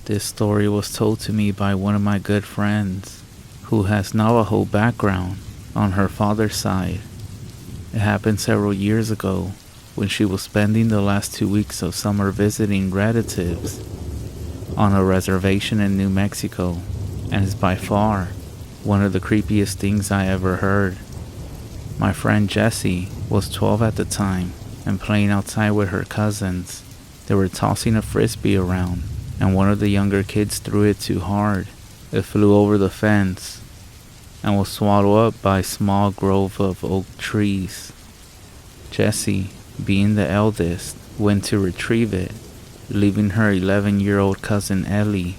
This story was told to me by one of my good friends who has Navajo background on her father's side. It happened several years ago when she was spending the last 2 weeks of summer visiting relatives on a reservation in New Mexico, and is by far one of the creepiest things I ever heard. My friend Jessie was 12 at the time and playing outside with her cousins. They were tossing a frisbee around, and one of the younger kids threw it too hard. It flew over the fence and was swallowed up by a small grove of oak trees. Jessie, being the eldest, went to retrieve it, leaving her 11-year-old cousin Ellie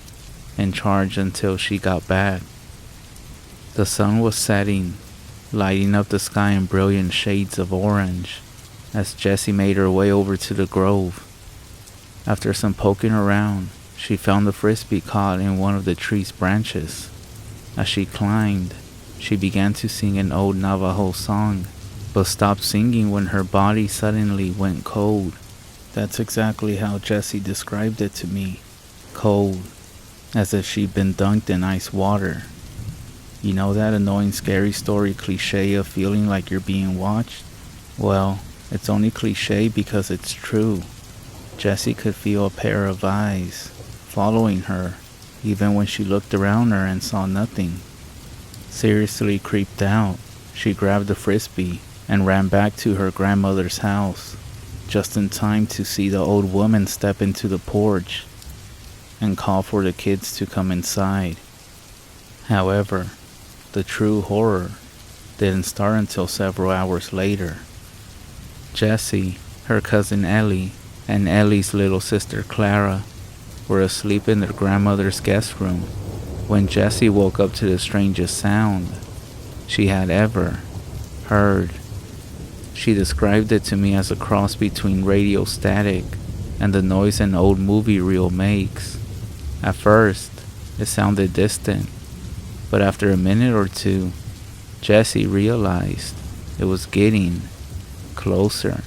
in charge until she got back. The sun was setting, lighting up the sky in brilliant shades of orange as Jessie made her way over to the grove. After some poking around, she found the frisbee caught in one of the tree's branches. As she climbed, she began to sing an old Navajo song, but stopped singing when her body suddenly went cold. That's exactly how Jessie described it to me. Cold, as if she'd been dunked in ice water. You know that annoying scary story cliche of feeling like you're being watched? Well, it's only cliche because it's true. Jessie could feel a pair of eyes following her, even when she looked around her and saw nothing. Seriously creeped out, she grabbed the frisbee and ran back to her grandmother's house, just in time to see the old woman step into the porch and call for the kids to come inside. However, the true horror didn't start until several hours later. Jessie, her cousin Ellie, and Ellie's little sister Clara were asleep in their grandmother's guest room when Jessie woke up to the strangest sound she had ever heard. She described it to me as a cross between radio static and the noise an old movie reel makes. At first, it sounded distant, but after a minute or two, Jessie realized it was getting closer.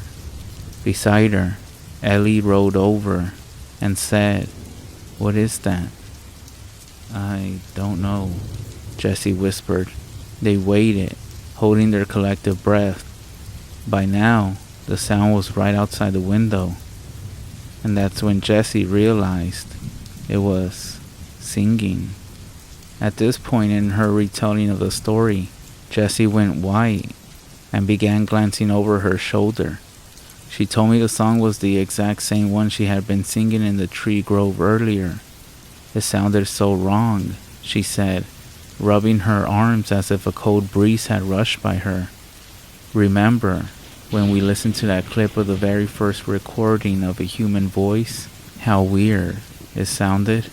Beside her, Ellie rolled over and said, "What is that?" "I don't know," Jessie whispered. They waited, holding their collective breath. By now, the sound was right outside the window, and that's when Jessie realized it was singing. At this point in her retelling of the story, Jessie went white and began glancing over her shoulder. She told me the song was the exact same one she had been singing in the tree grove earlier. It sounded so wrong, she said, rubbing her arms as if a cold breeze had rushed by her. Remember when we listened to that clip of the very first recording of a human voice? How weird it sounded?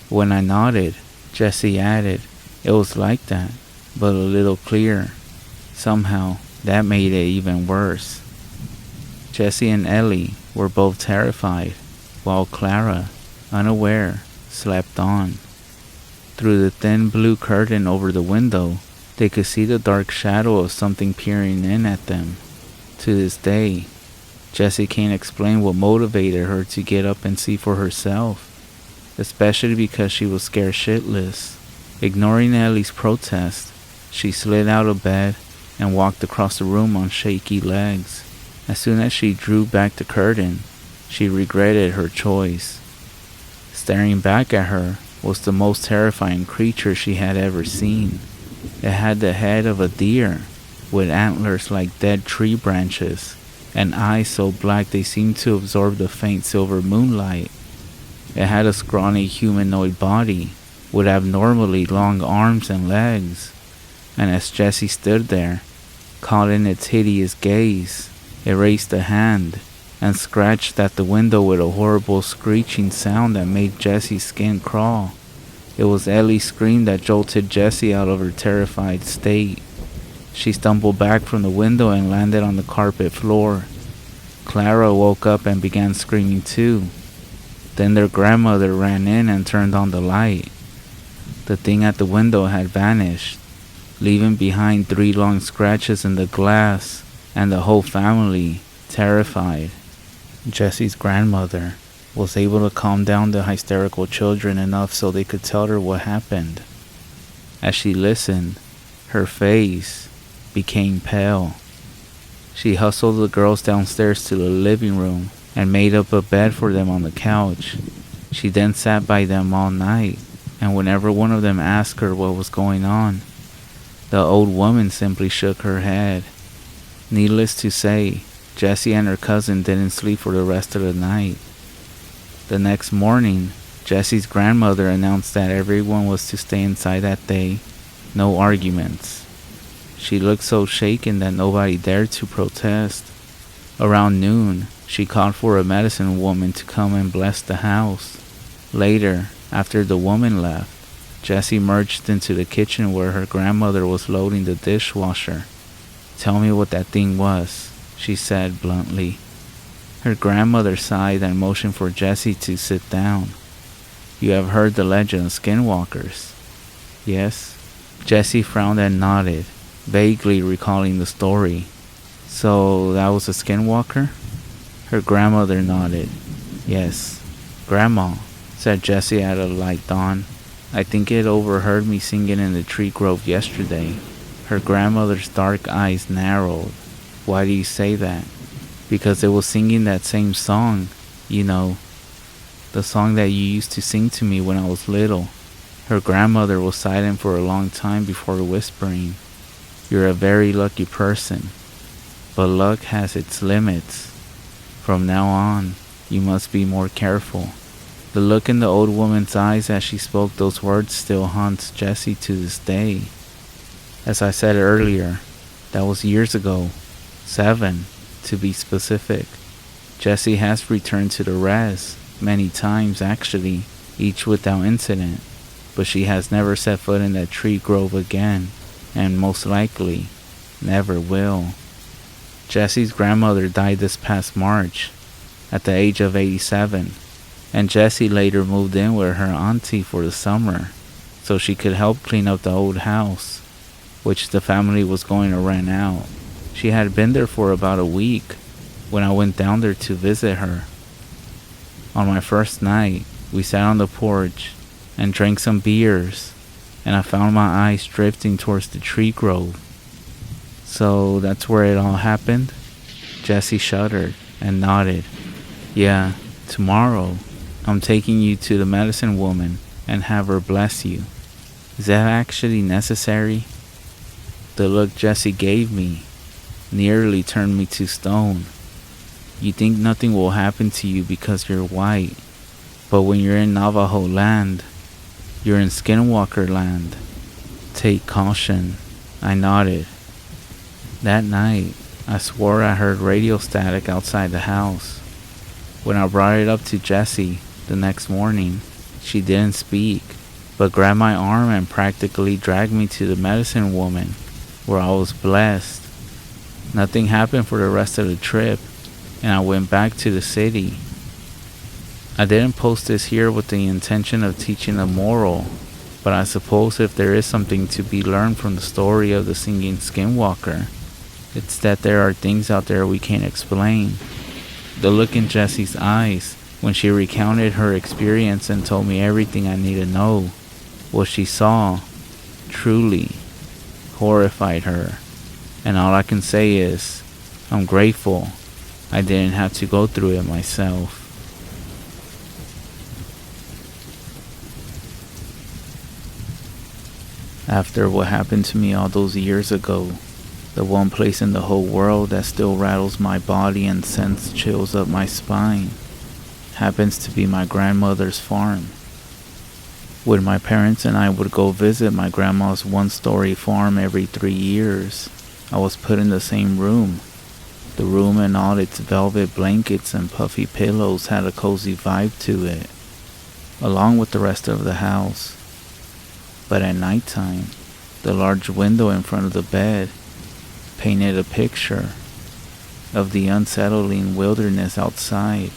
When I nodded, Jessie added, "It was like that, but a little clearer." Somehow, that made it even worse. Jessie and Ellie were both terrified, while Clara, unaware, slept on. Through the thin blue curtain over the window, they could see the dark shadow of something peering in at them. To this day, Jessie can't explain what motivated her to get up and see for herself, especially because she was scared shitless. Ignoring Ellie's protest, she slid out of bed and walked across the room on shaky legs. As soon as she drew back the curtain, she regretted her choice. Staring back at her was the most terrifying creature she had ever seen. It had the head of a deer, with antlers like dead tree branches, and eyes so black they seemed to absorb the faint silver moonlight. It had a scrawny humanoid body, with abnormally long arms and legs, and as Jessie stood there, caught in its hideous gaze, it raised a hand and scratched at the window with a horrible screeching sound that made Jessie's skin crawl. It was Ellie's scream that jolted Jessie out of her terrified state. She stumbled back from the window and landed on the carpet floor. Clara woke up and began screaming too. Then their grandmother ran in and turned on the light. The thing at the window had vanished, leaving behind 3 long scratches in the glass, and the whole family terrified. Jessie's grandmother was able to calm down the hysterical children enough so they could tell her what happened. As she listened, her face became pale. She hustled the girls downstairs to the living room and made up a bed for them on the couch. She then sat by them all night, and whenever one of them asked her what was going on, the old woman simply shook her head. Needless to say, Jessie and her cousin didn't sleep for the rest of the night. The next morning, Jessie's grandmother announced that everyone was to stay inside that day, no arguments. She looked so shaken that nobody dared to protest. Around noon, she called for a medicine woman to come and bless the house. Later, after the woman left, Jessie merged into the kitchen where her grandmother was loading the dishwasher. "Tell me what that thing was," she said bluntly. Her grandmother sighed and motioned for Jessie to sit down. "You have heard the legend of skinwalkers?" "Yes." Jessie frowned and nodded, vaguely recalling the story. "So that was a skinwalker?" Her grandmother nodded. "Yes." "Grandma," said Jessie at a light dawn, "I think it overheard me singing in the tree grove yesterday." Her grandmother's dark eyes narrowed. "Why do you say that?" "Because it was singing that same song, you know, the song that you used to sing to me when I was little." Her grandmother was silent for a long time before whispering, "You're a very lucky person, but luck has its limits. From now on, you must be more careful." The look in the old woman's eyes as she spoke those words still haunts Jessie to this day. As I said earlier, that was years ago, 7 to be specific. Jessie has returned to the res many times actually, each without incident, but she has never set foot in that tree grove again, and most likely never will. Jessie's grandmother died this past March at the age of 87, and Jessie later moved in with her auntie for the summer so she could help clean up the old house, which the family was going to rent out. She had been there for about a week when I went down there to visit her. On my first night, we sat on the porch and drank some beers, and I found my eyes drifting towards the tree grove. "So that's where it all happened?" Jessie shuddered and nodded. "Yeah, tomorrow I'm taking you to the medicine woman and have her bless you." "Is that actually necessary?" The look Jessie gave me nearly turned me to stone. "You think nothing will happen to you because you're white, but when you're in Navajo land, you're in Skinwalker land. Take caution." I nodded. That night, I swore I heard radio static outside the house. When I brought it up to Jessie the next morning, she didn't speak, but grabbed my arm and practically dragged me to the medicine woman, where I was blessed. Nothing happened for the rest of the trip, and I went back to the city. I didn't post this here with the intention of teaching a moral, but I suppose if there is something to be learned from the story of the singing skinwalker, it's that there are things out there we can't explain. The look in Jessie's eyes when she recounted her experience and told me everything I need to know, what she saw, truly horrified her. And all I can say is, I'm grateful I didn't have to go through it myself. After what happened to me all those years ago, the one place in the whole world that still rattles my body and sends chills up my spine happens to be my grandmother's farm. When my parents and I would go visit my grandma's one-story farm every 3 years, I was put in the same room. The room and all its velvet blankets and puffy pillows had a cozy vibe to it, along with the rest of the house. But at nighttime, the large window in front of the bed painted a picture of the unsettling wilderness outside,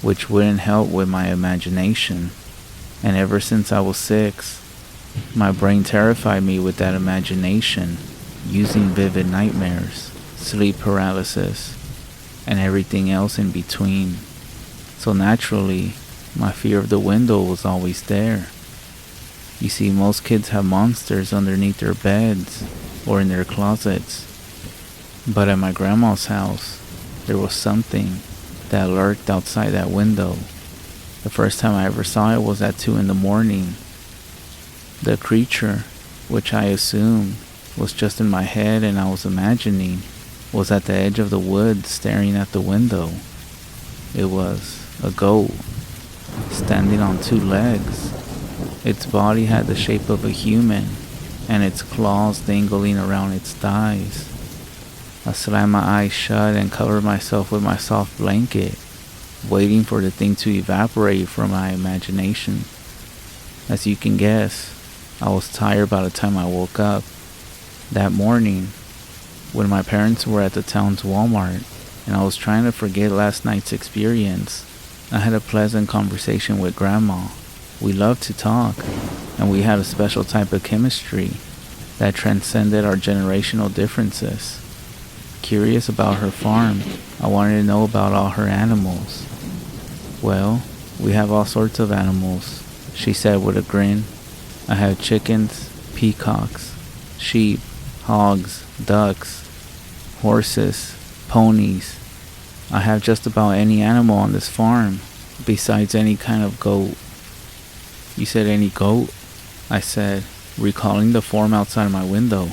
which wouldn't help with my imagination. And ever since I was 6, my brain terrified me with that imagination, using vivid nightmares, sleep paralysis, and everything else in between. So naturally, my fear of the window was always there. You see, most kids have monsters underneath their beds or in their closets. But at my grandma's house, there was something that lurked outside that window. The first time I ever saw it was at 2 in the morning. The creature, which I assumed was just in my head and I was imagining, was at the edge of the woods staring at the window. It was a goat, standing on 2 legs. Its body had the shape of a human, and its claws dangling around its thighs. I slammed my eyes shut and covered myself with my soft blanket, waiting for the thing to evaporate from my imagination. As you can guess, I was tired by the time I woke up. That morning, when my parents were at the town's Walmart, and I was trying to forget last night's experience, I had a pleasant conversation with Grandma. We loved to talk, and we had a special type of chemistry that transcended our generational differences. Curious about her farm, I wanted to know about all her animals. Well, we have all sorts of animals, she said with a grin. I have chickens, peacocks, sheep, hogs, ducks, horses, ponies. I have just about any animal on this farm, besides any kind of goat. You said any goat? I said, recalling the form outside my window.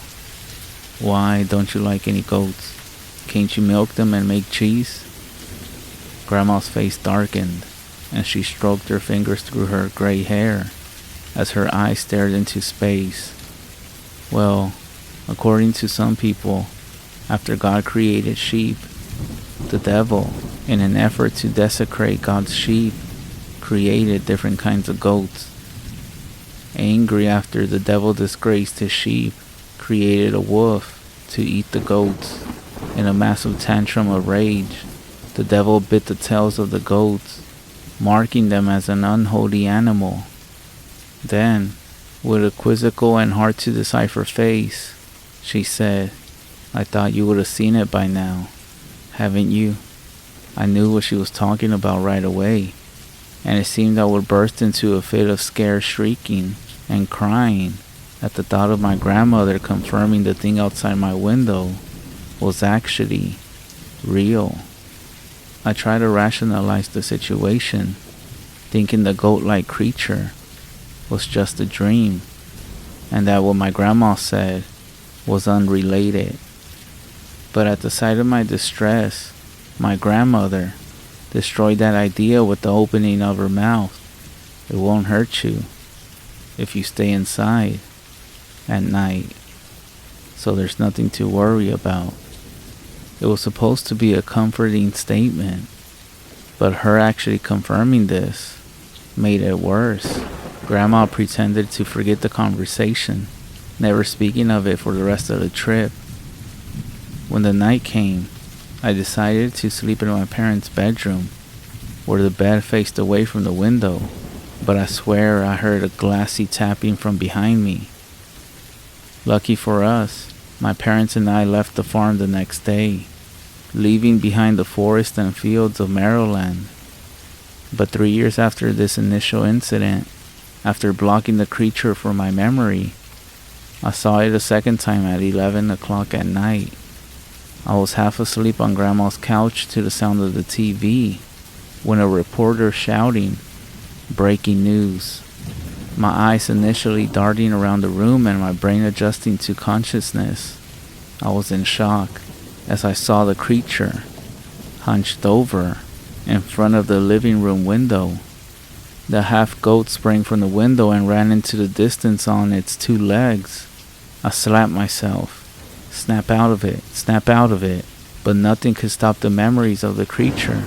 Why don't you like any goats? Can't you milk them and make cheese? Grandma's face darkened, and she stroked her fingers through her gray hair as her eyes stared into space. Well, according to some people, after God created sheep, the devil, in an effort to desecrate God's sheep, created different kinds of goats. Angry after the devil disgraced his sheep, created a wolf to eat the goats. In a massive tantrum of rage, the devil bit the tails of the goats, marking them as an unholy animal. Then, with a quizzical and hard to decipher face, she said, I thought you would have seen it by now, haven't you? I knew what she was talking about right away, and it seemed I would burst into a fit of scared shrieking and crying at the thought of my grandmother confirming the thing outside my window was actually real. I tried to rationalize the situation, thinking the goat-like creature was just a dream, and that what my grandma said was unrelated. But at the sight of my distress, my grandmother destroyed that idea with the opening of her mouth. It won't hurt you if you stay inside at night, so there's nothing to worry about. It was supposed to be a comforting statement, but her actually confirming this made it worse. Grandma pretended to forget the conversation, never speaking of it for the rest of the trip. When the night came, I decided to sleep in my parents' bedroom, where the bed faced away from the window, but I swear I heard a glassy tapping from behind me. Lucky for us, my parents and I left the farm the next day, leaving behind the forest and fields of Maryland. But 3 years after this initial incident, after blocking the creature from my memory, I saw it a second time at 11 o'clock at night. I was half asleep on Grandma's couch to the sound of the TV when a reporter shouting, "Breaking news." My eyes initially darting around the room and my brain adjusting to consciousness. I was in shock as I saw the creature hunched over in front of the living room window. The half goat sprang from the window and ran into the distance on its 2 legs. I slapped myself. Snap out of it, but nothing could stop the memories of the creature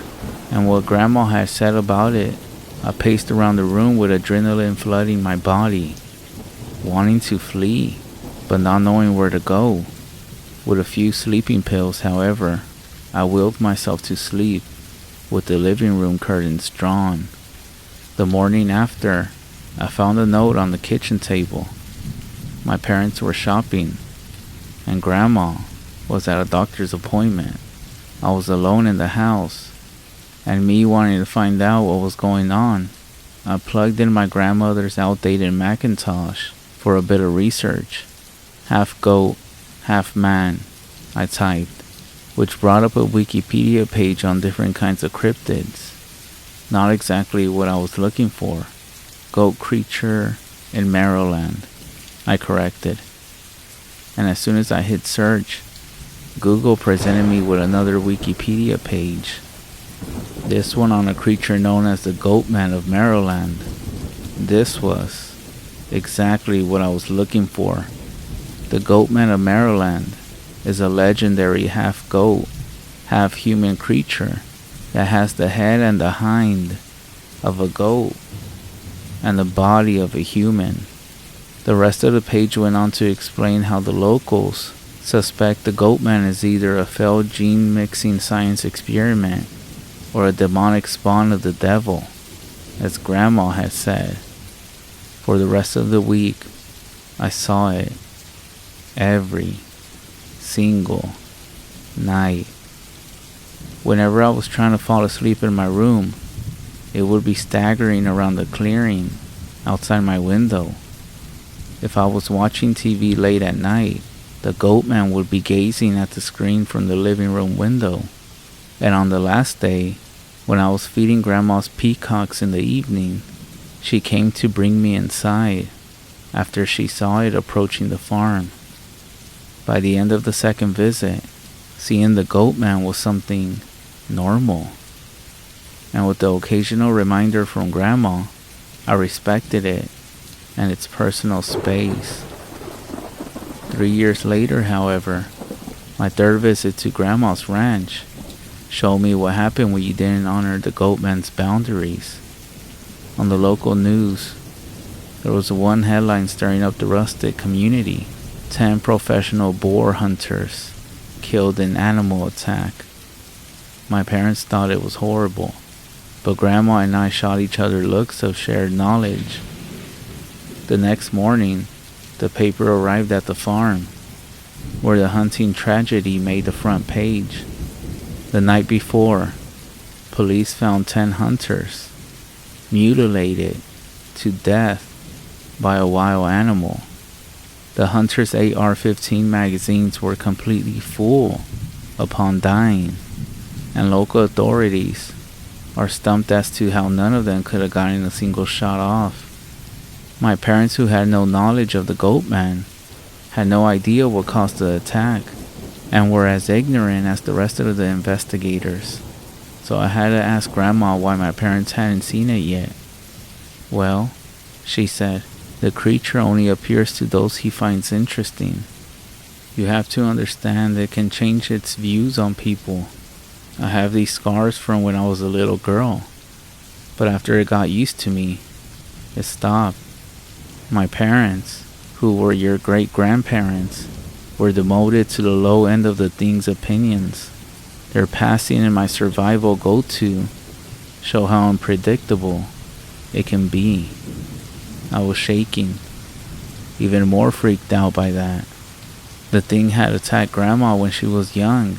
and what Grandma had said about it. I paced around the room with adrenaline flooding my body, wanting to flee, but not knowing where to go. With a few sleeping pills, however, I willed myself to sleep with the living room curtains drawn. The morning after, I found a note on the kitchen table. My parents were shopping, and Grandma was at a doctor's appointment. I was alone in the house, and me wanting to find out what was going on, I plugged in my grandmother's outdated Macintosh for a bit of research. Half goat, half man, I typed, which brought up a Wikipedia page on different kinds of cryptids. Not exactly what I was looking for. Goat creature in Maryland, I corrected. And as soon as I hit search, Google presented me with another Wikipedia page. This one on a creature known as the goatman of Maryland. This was exactly what I was looking for. The goatman of Maryland is a legendary half goat, half human creature that has the head and the hind of a goat and the body of a human. The rest of the page went on to explain how the locals suspect the goatman is either a failed gene mixing science experiment or a demonic spawn of the devil, as Grandma had said. For the rest of the week, I saw it every single night. Whenever I was trying to fall asleep in my room, it would be staggering around the clearing outside my window. If I was watching TV late at night, the goatman would be gazing at the screen from the living room window. And on the last day, when I was feeding Grandma's peacocks in the evening, she came to bring me inside after she saw it approaching the farm. By the end of the second visit, seeing the goatman was something normal. And with the occasional reminder from Grandma, I respected it and its personal space. 3 years later, however, my third visit to Grandma's ranch showed me what happened when you didn't honor the goatman's boundaries. On the local news, there was one headline stirring up the rustic community: 10 professional boar hunters killed in animal attack. My parents thought it was horrible, but Grandma and I shot each other looks of shared knowledge. The next morning, the paper arrived at the farm, where the hunting tragedy made the front page. The night before, police found 10 hunters mutilated to death by a wild animal. The hunters' AR-15 magazines were completely full upon dying, and local authorities are stumped as to how none of them could have gotten a single shot off. My parents, who had no knowledge of the goatman, had no idea what caused the attack, and were as ignorant as the rest of the investigators. So I had to ask Grandma why my parents hadn't seen it yet. Well, she said, the creature only appears to those he finds interesting. You have to understand it can change its views on people. I have these scars from when I was a little girl, but after it got used to me, it stopped. My parents, who were your great-grandparents, were demoted to the low end of the thing's opinions. Their passing and my survival go-to show how unpredictable it can be. I was shaking, even more freaked out by that. The thing had attacked Grandma when she was young,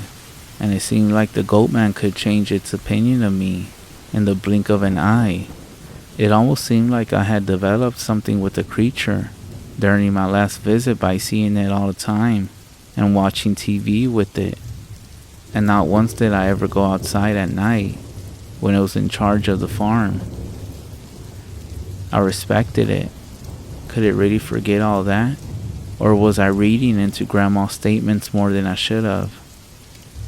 and it seemed like the goatman could change its opinion of me in the blink of an eye. It almost seemed like I had developed something with the creature during my last visit by seeing it all the time and watching TV with it. And not once did I ever go outside at night when it was in charge of the farm. I respected it. Could it really forget all that? Or was I reading into Grandma's statements more than I should have?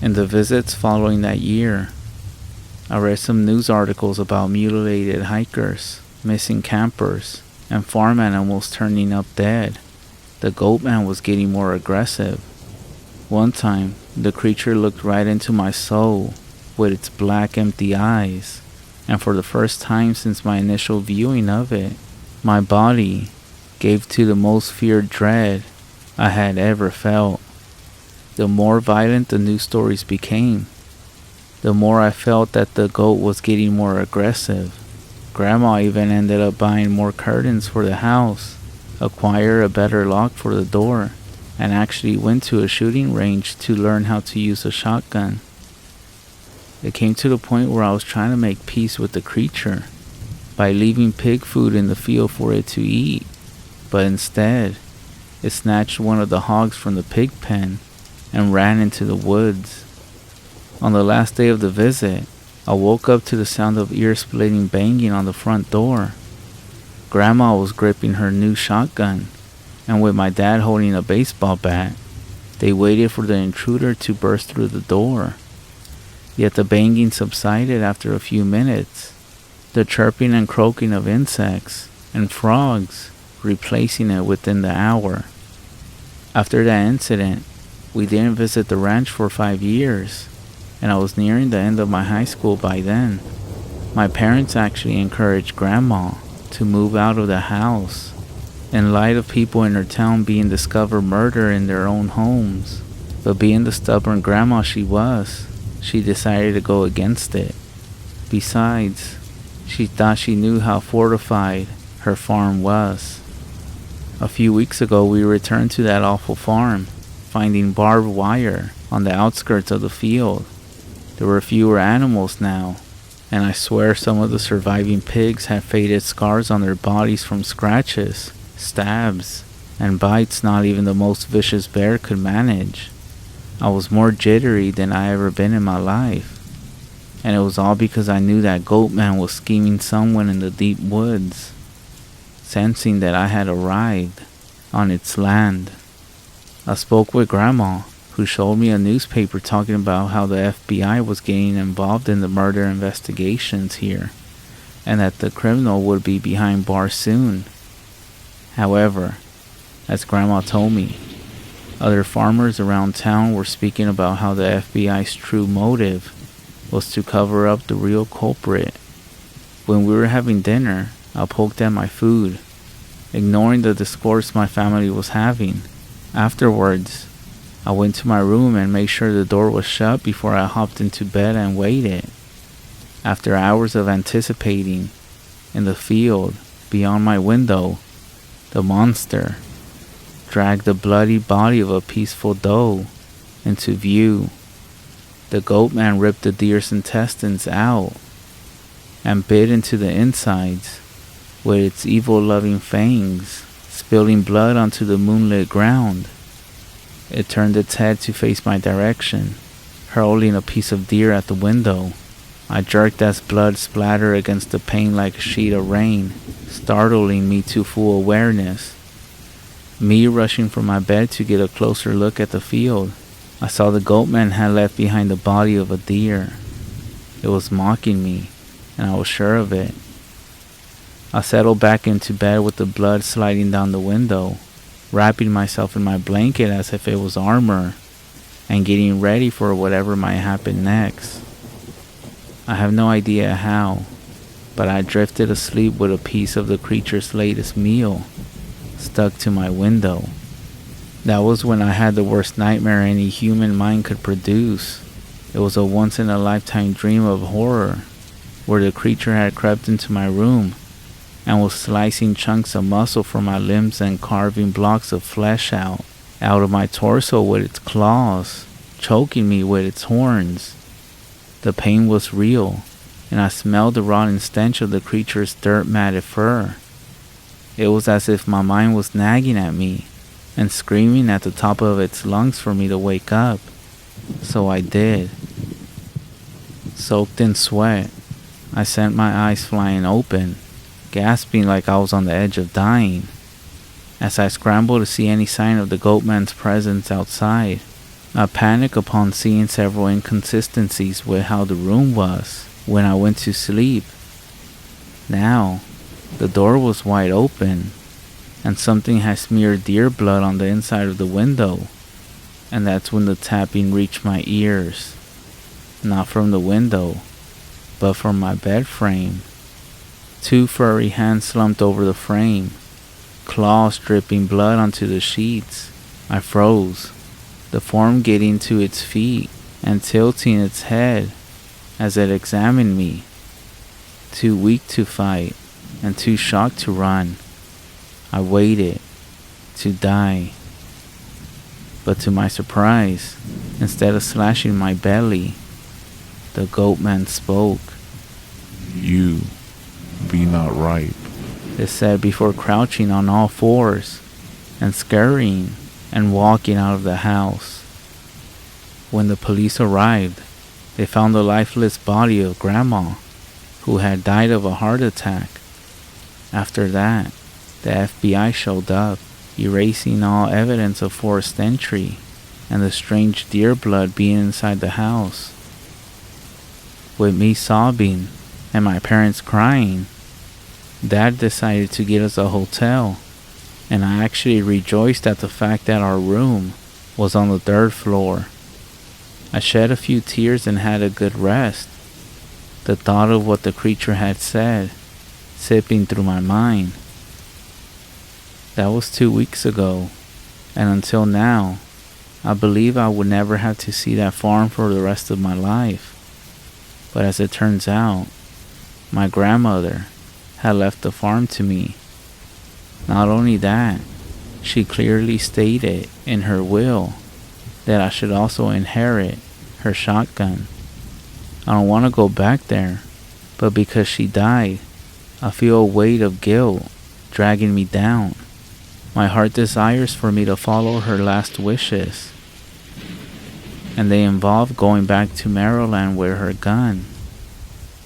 In the visits following that year, I read some news articles about mutilated hikers, missing campers, and farm animals turning up dead. The goatman was getting more aggressive. One time, the creature looked right into my soul with its black, empty eyes, and for the first time since my initial viewing of it, my body gave to the most feared dread I had ever felt. The more violent the news stories became, the more I felt that the goat was getting more aggressive. Grandma even ended up buying more curtains for the house, acquired a better lock for the door, and actually went to a shooting range to learn how to use a shotgun. It came to the point where I was trying to make peace with the creature by leaving pig food in the field for it to eat, but instead, it snatched one of the hogs from the pig pen and ran into the woods. On the last day of the visit, I woke up to the sound of ear-splitting banging on the front door. Grandma was gripping her new shotgun, and with my dad holding a baseball bat, they waited for the intruder to burst through the door. Yet the banging subsided after a few minutes, the chirping and croaking of insects and frogs replacing it within the hour. After that incident, we didn't visit the ranch for 5 years, and I was nearing the end of my high school by then. My parents actually encouraged Grandma to move out of the house in light of people in her town being discovered murdered in their own homes. But being the stubborn grandma she was, she decided to go against it. Besides, she thought she knew how fortified her farm was. A few weeks ago, we returned to that awful farm, finding barbed wire on the outskirts of the field. There were fewer animals now, and I swear some of the surviving pigs had faded scars on their bodies from scratches, stabs, and bites not even the most vicious bear could manage. I was more jittery than I ever been in my life, and it was all because I knew that goatman was scheming someone in the deep woods, sensing that I had arrived on its land. I spoke with Grandma, who showed me a newspaper talking about how the FBI was getting involved in the murder investigations here, and that the criminal would be behind bars soon. However, as Grandma told me, other farmers around town were speaking about how the FBI's true motive was to cover up the real culprit. When we were having dinner, I poked at my food, ignoring the discourse my family was having. Afterwards, I went to my room and made sure the door was shut before I hopped into bed and waited. After hours of anticipating, in the field beyond my window, the monster dragged the bloody body of a peaceful doe into view. The goatman ripped the deer's intestines out and bit into the insides with its evil-loving fangs, spilling blood onto the moonlit ground. It turned its head to face my direction, hurling a piece of deer at the window. I jerked as blood splattered against the pane like a sheet of rain, startling me to full awareness. Me rushing from my bed to get a closer look at the field, I saw the goatman had left behind the body of a deer. It was mocking me, and I was sure of it. I settled back into bed with the blood sliding down the window, wrapping myself in my blanket as if it was armor, and getting ready for whatever might happen next. I have no idea how, but I drifted asleep with a piece of the creature's latest meal stuck to my window. That was when I had the worst nightmare any human mind could produce. It was a once-in-a-lifetime dream of horror, where the creature had crept into my room and was slicing chunks of muscle from my limbs and carving blocks of flesh out of my torso with its claws, choking me with its horns. The pain was real, and I smelled the rotten stench of the creature's dirt-matted fur. It was as if my mind was nagging at me and screaming at the top of its lungs for me to wake up. So I did. Soaked in sweat, I sent my eyes flying open, gasping like I was on the edge of dying. As I scrambled to see any sign of the goatman's presence outside, I panicked upon seeing several inconsistencies with how the room was when I went to sleep. Now, the door was wide open, and something had smeared deer blood on the inside of the window, and that's when the tapping reached my ears. Not from the window, but from my bed frame. 2 furry hands slumped over the frame, claws dripping blood onto the sheets. I froze, the form getting to its feet and tilting its head as it examined me. Too weak to fight and too shocked to run, I waited to die. But to my surprise, instead of slashing my belly, The goatman spoke. You be not ripe, It said before crouching on all fours and scurrying and walking out of the house. When the police arrived, they found the lifeless body of Grandma, who had died of a heart attack. After that, the FBI showed up, erasing all evidence of forced entry and the strange deer blood being inside the house. With me sobbing and my parents crying, Dad decided to get us a hotel, and I actually rejoiced at the fact that our room was on the 3rd floor. I shed a few tears and had a good rest. The thought of what the creature had said zipping through my mind. That was 2 weeks ago, and until now, I believe I would never have to see that farm for the rest of my life. But as it turns out, my grandmother had left the farm to me. Not only that, she clearly stated in her will that I should also inherit her shotgun. I don't want to go back there, but because she died, I feel a weight of guilt dragging me down. My heart desires for me to follow her last wishes, and they involve going back to Maryland with her gun.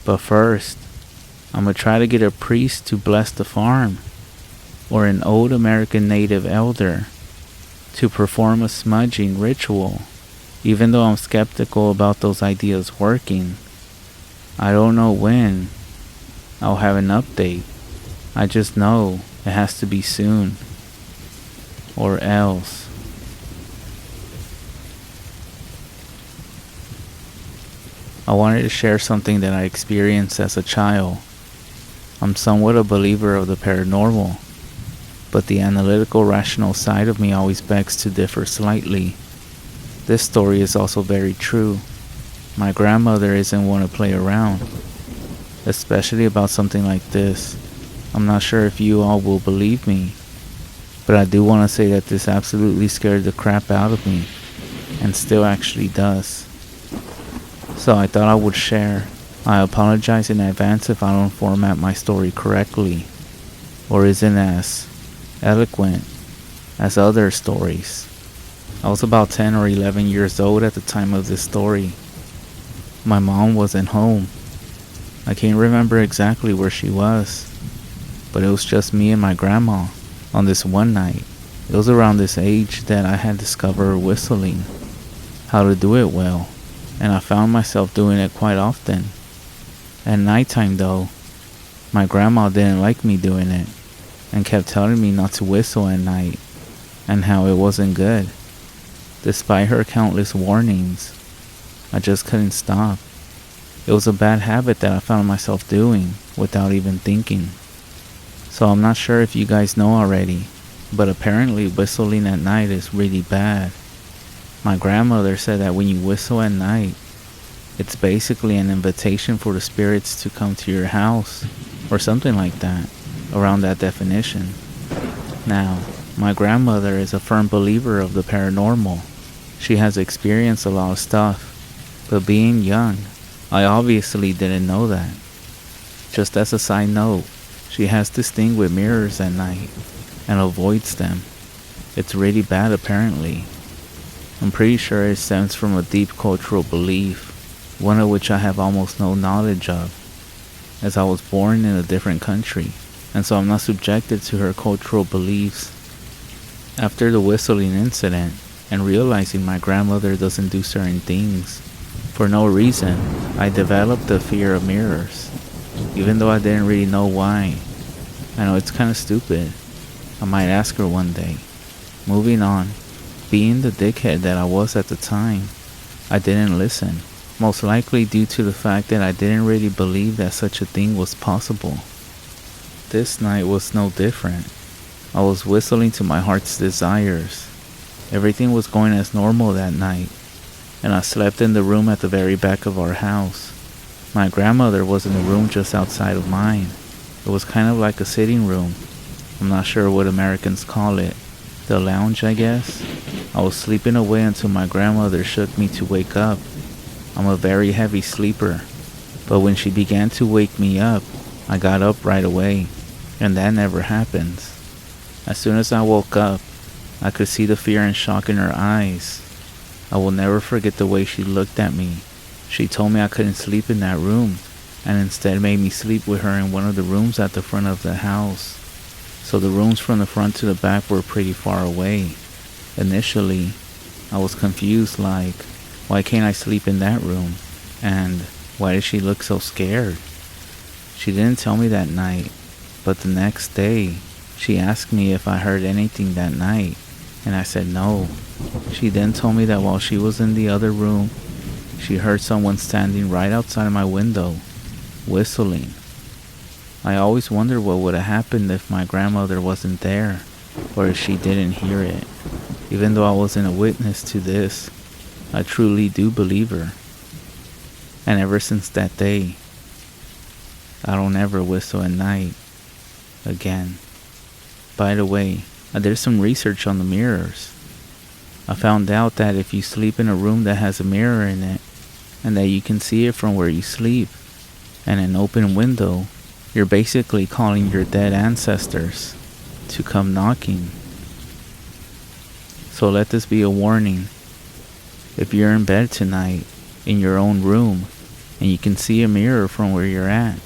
But first, I'm gonna try to get a priest to bless the farm, or an old American native elder to perform a smudging ritual. Even though I'm skeptical about those ideas working, I don't know when I'll have an update. I just know it has to be soon, or else. I wanted to share something that I experienced as a child. I'm somewhat a believer of the paranormal, but the analytical, rational side of me always begs to differ slightly. This story is also very true. My grandmother isn't one to play around, especially about something like this. I'm not sure if you all will believe me, but I do want to say that this absolutely scared the crap out of me, and still actually does. So I thought I would share. I apologize in advance if I don't format my story correctly, or isn't as eloquent as other stories. I was about 10 or 11 years old at the time of this story. My mom wasn't home. I can't remember exactly where she was, but it was just me and my grandma on this one night. It was around this age that I had discovered whistling, how to do it well, and I found myself doing it quite often. At nighttime though, my grandma didn't like me doing it, and kept telling me not to whistle at night, and how it wasn't good. Despite her countless warnings, I just couldn't stop. It was a bad habit that I found myself doing without even thinking. So I'm not sure if you guys know already, but apparently whistling at night is really bad. My grandmother said that when you whistle at night, it's basically an invitation for the spirits to come to your house, or something like that, around that definition. Now, my grandmother is a firm believer of the paranormal. She has experienced a lot of stuff, but being young, I obviously didn't know that. Just as a side note, she has this thing with mirrors at night, and avoids them. It's really bad apparently. I'm pretty sure it stems from a deep cultural belief, one of which I have almost no knowledge of, as I was born in a different country, and so I'm not subjected to her cultural beliefs. After the whistling incident, and realizing my grandmother doesn't do certain things, for no reason, I developed a fear of mirrors, even though I didn't really know why. I know it's kinda stupid. I might ask her one day. Moving on, being the dickhead that I was at the time, I didn't listen, most likely due to the fact that I didn't really believe that such a thing was possible. This night was no different. I was whistling to my heart's desires. Everything was going as normal that night, and I slept in the room at the very back of our house. My grandmother was in a room just outside of mine. It was kind of like a sitting room. I'm not sure what Americans call it. The lounge, I guess. I was sleeping away until my grandmother shook me to wake up. I'm a very heavy sleeper, but when she began to wake me up, I got up right away, and that never happens. As soon as I woke up, I could see the fear and shock in her eyes. I will never forget the way she looked at me. She told me I couldn't sleep in that room, and instead made me sleep with her in one of the rooms at the front of the house. So the rooms from the front to the back were pretty far away. Initially, I was confused, like, why can't I sleep in that room? And why did she look so scared? She didn't tell me that night, but the next day, she asked me if I heard anything that night, and I said no. She then told me that while she was in the other room, she heard someone standing right outside my window, whistling. I always wondered what would have happened if my grandmother wasn't there, or if she didn't hear it. Even though I wasn't a witness to this, I truly do believe her. And ever since that day, I don't ever whistle at night again. By the way, I did some research on the mirrors. I found out that if you sleep in a room that has a mirror in it, and that you can see it from where you sleep, and an open window, you're basically calling your dead ancestors to come knocking. So let this be a warning. If you're in bed tonight, in your own room, and you can see a mirror from where you're at,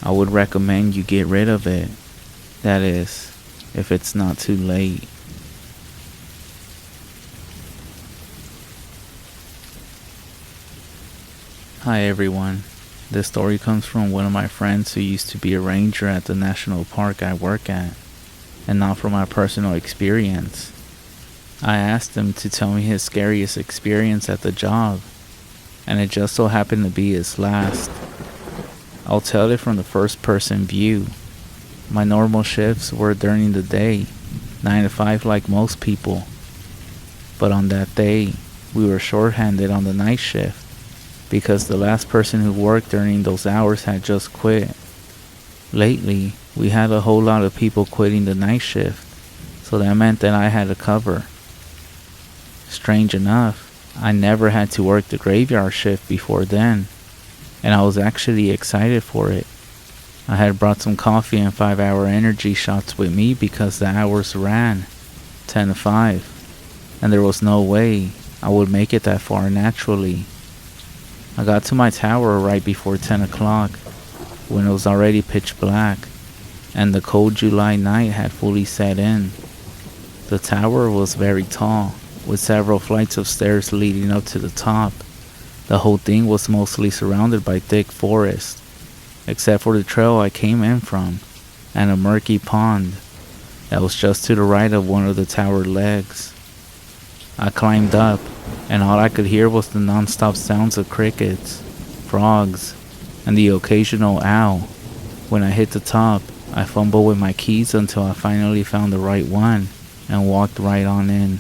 I would recommend you get rid of it. That is, if it's not too late. Hi everyone. This story comes from one of my friends who used to be a ranger at the national park I work at, and not from my personal experience. I asked him to tell me his scariest experience at the job, and it just so happened to be his last. I'll tell it from the first person view. My normal shifts were during the day, 9 to 5 like most people. But on that day, we were shorthanded on the night shift, because the last person who worked during those hours had just quit. Lately, we had a whole lot of people quitting the night shift, so that meant that I had to cover. Strange enough, I never had to work the graveyard shift before then, and I was actually excited for it. I had brought some coffee and 5-hour energy shots with me because the hours ran 10 to 5, and there was no way I would make it that far naturally. I got to my tower right before 10 o'clock, when it was already pitch black, and the cold July night had fully set in. The tower was very tall, with several flights of stairs leading up to the top. The whole thing was mostly surrounded by thick forest, except for the trail I came in from, and a murky pond that was just to the right of one of the tower legs. I climbed up, and all I could hear was the non-stop sounds of crickets, frogs, and the occasional owl. When I hit the top, I fumbled with my keys until I finally found the right one, and walked right on in.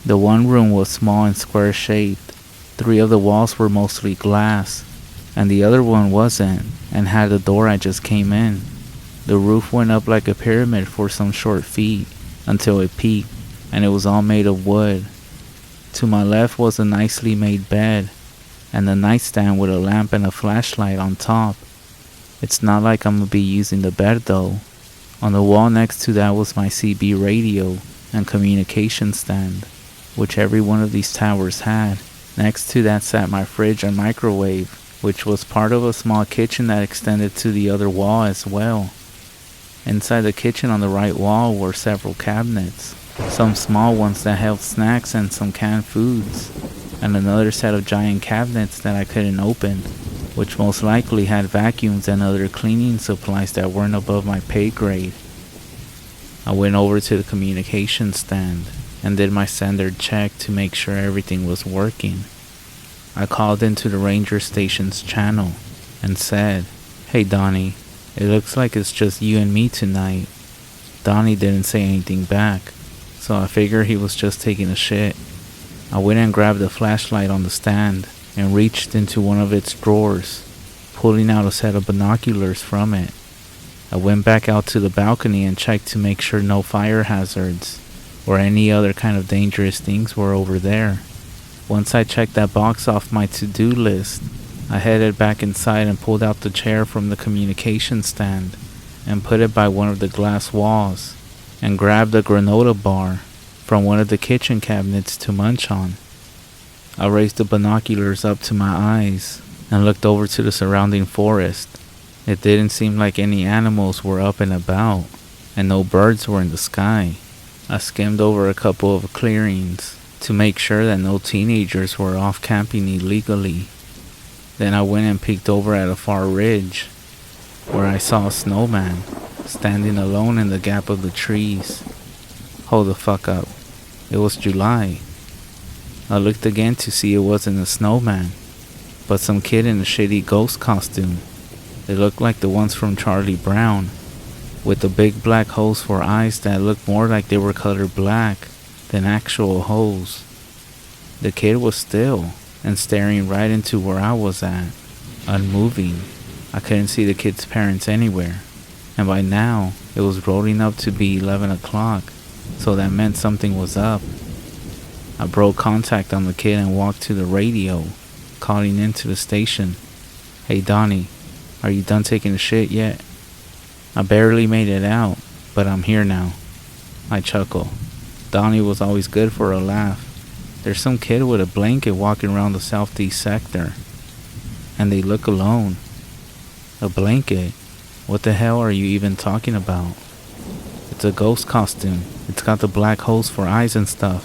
The one room was small and square shaped. 3 of the walls were mostly glass, and the other one wasn't, and had the door I just came in. The roof went up like a pyramid for some short feet, until it peaked, and it was all made of wood. To my left was a nicely made bed, and a nightstand with a lamp and a flashlight on top. It's not like I'm gonna be using the bed though. On the wall next to that was my CB radio and communication stand, which every one of these towers had. Next to that sat my fridge and microwave, which was part of a small kitchen that extended to the other wall as well. Inside the kitchen on the right wall were several cabinets, some small ones that held snacks and some canned foods, and another set of giant cabinets that I couldn't open, which most likely had vacuums and other cleaning supplies that weren't above my pay grade. I went over to the communication stand and did my standard check to make sure everything was working. I called into the ranger station's channel and said, "Hey Donnie, it looks like it's just you and me tonight." Donnie didn't say anything back, so I figured he was just taking a shit. I went and grabbed a flashlight on the stand and reached into one of its drawers, pulling out a set of binoculars from it. I went back out to the balcony and checked to make sure no fire hazards or any other kind of dangerous things were over there. Once I checked that box off my to-do list, I headed back inside and pulled out the chair from the communication stand and put it by one of the glass walls and grabbed a granola bar from one of the kitchen cabinets to munch on. I raised the binoculars up to my eyes and looked over to the surrounding forest. It didn't seem like any animals were up and about, and no birds were in the sky. I skimmed over a couple of clearings to make sure that no teenagers were off camping illegally. Then I went and peeked over at a far ridge, where I saw a snowman standing alone in the gap of the trees. Hold the fuck up. It was July. I looked again to see it wasn't a snowman, but some kid in a shitty ghost costume. They looked like the ones from Charlie Brown, with the big black holes for eyes that looked more like they were colored black than actual holes. The kid was still and staring right into where I was at, unmoving. I couldn't see the kid's parents anywhere, and by now it was rolling up to be 11 o'clock, so that meant something was up. I broke contact on the kid and walked to the radio, calling into the station. Hey Donnie, are you done taking a shit yet? I barely made it out, but I'm here now. I chuckle. Donnie was always good for a laugh. There's some kid with a blanket walking around the southeast sector, and they look alone. A blanket? What the hell are you even talking about? It's a ghost costume. It's got the black holes for eyes and stuff.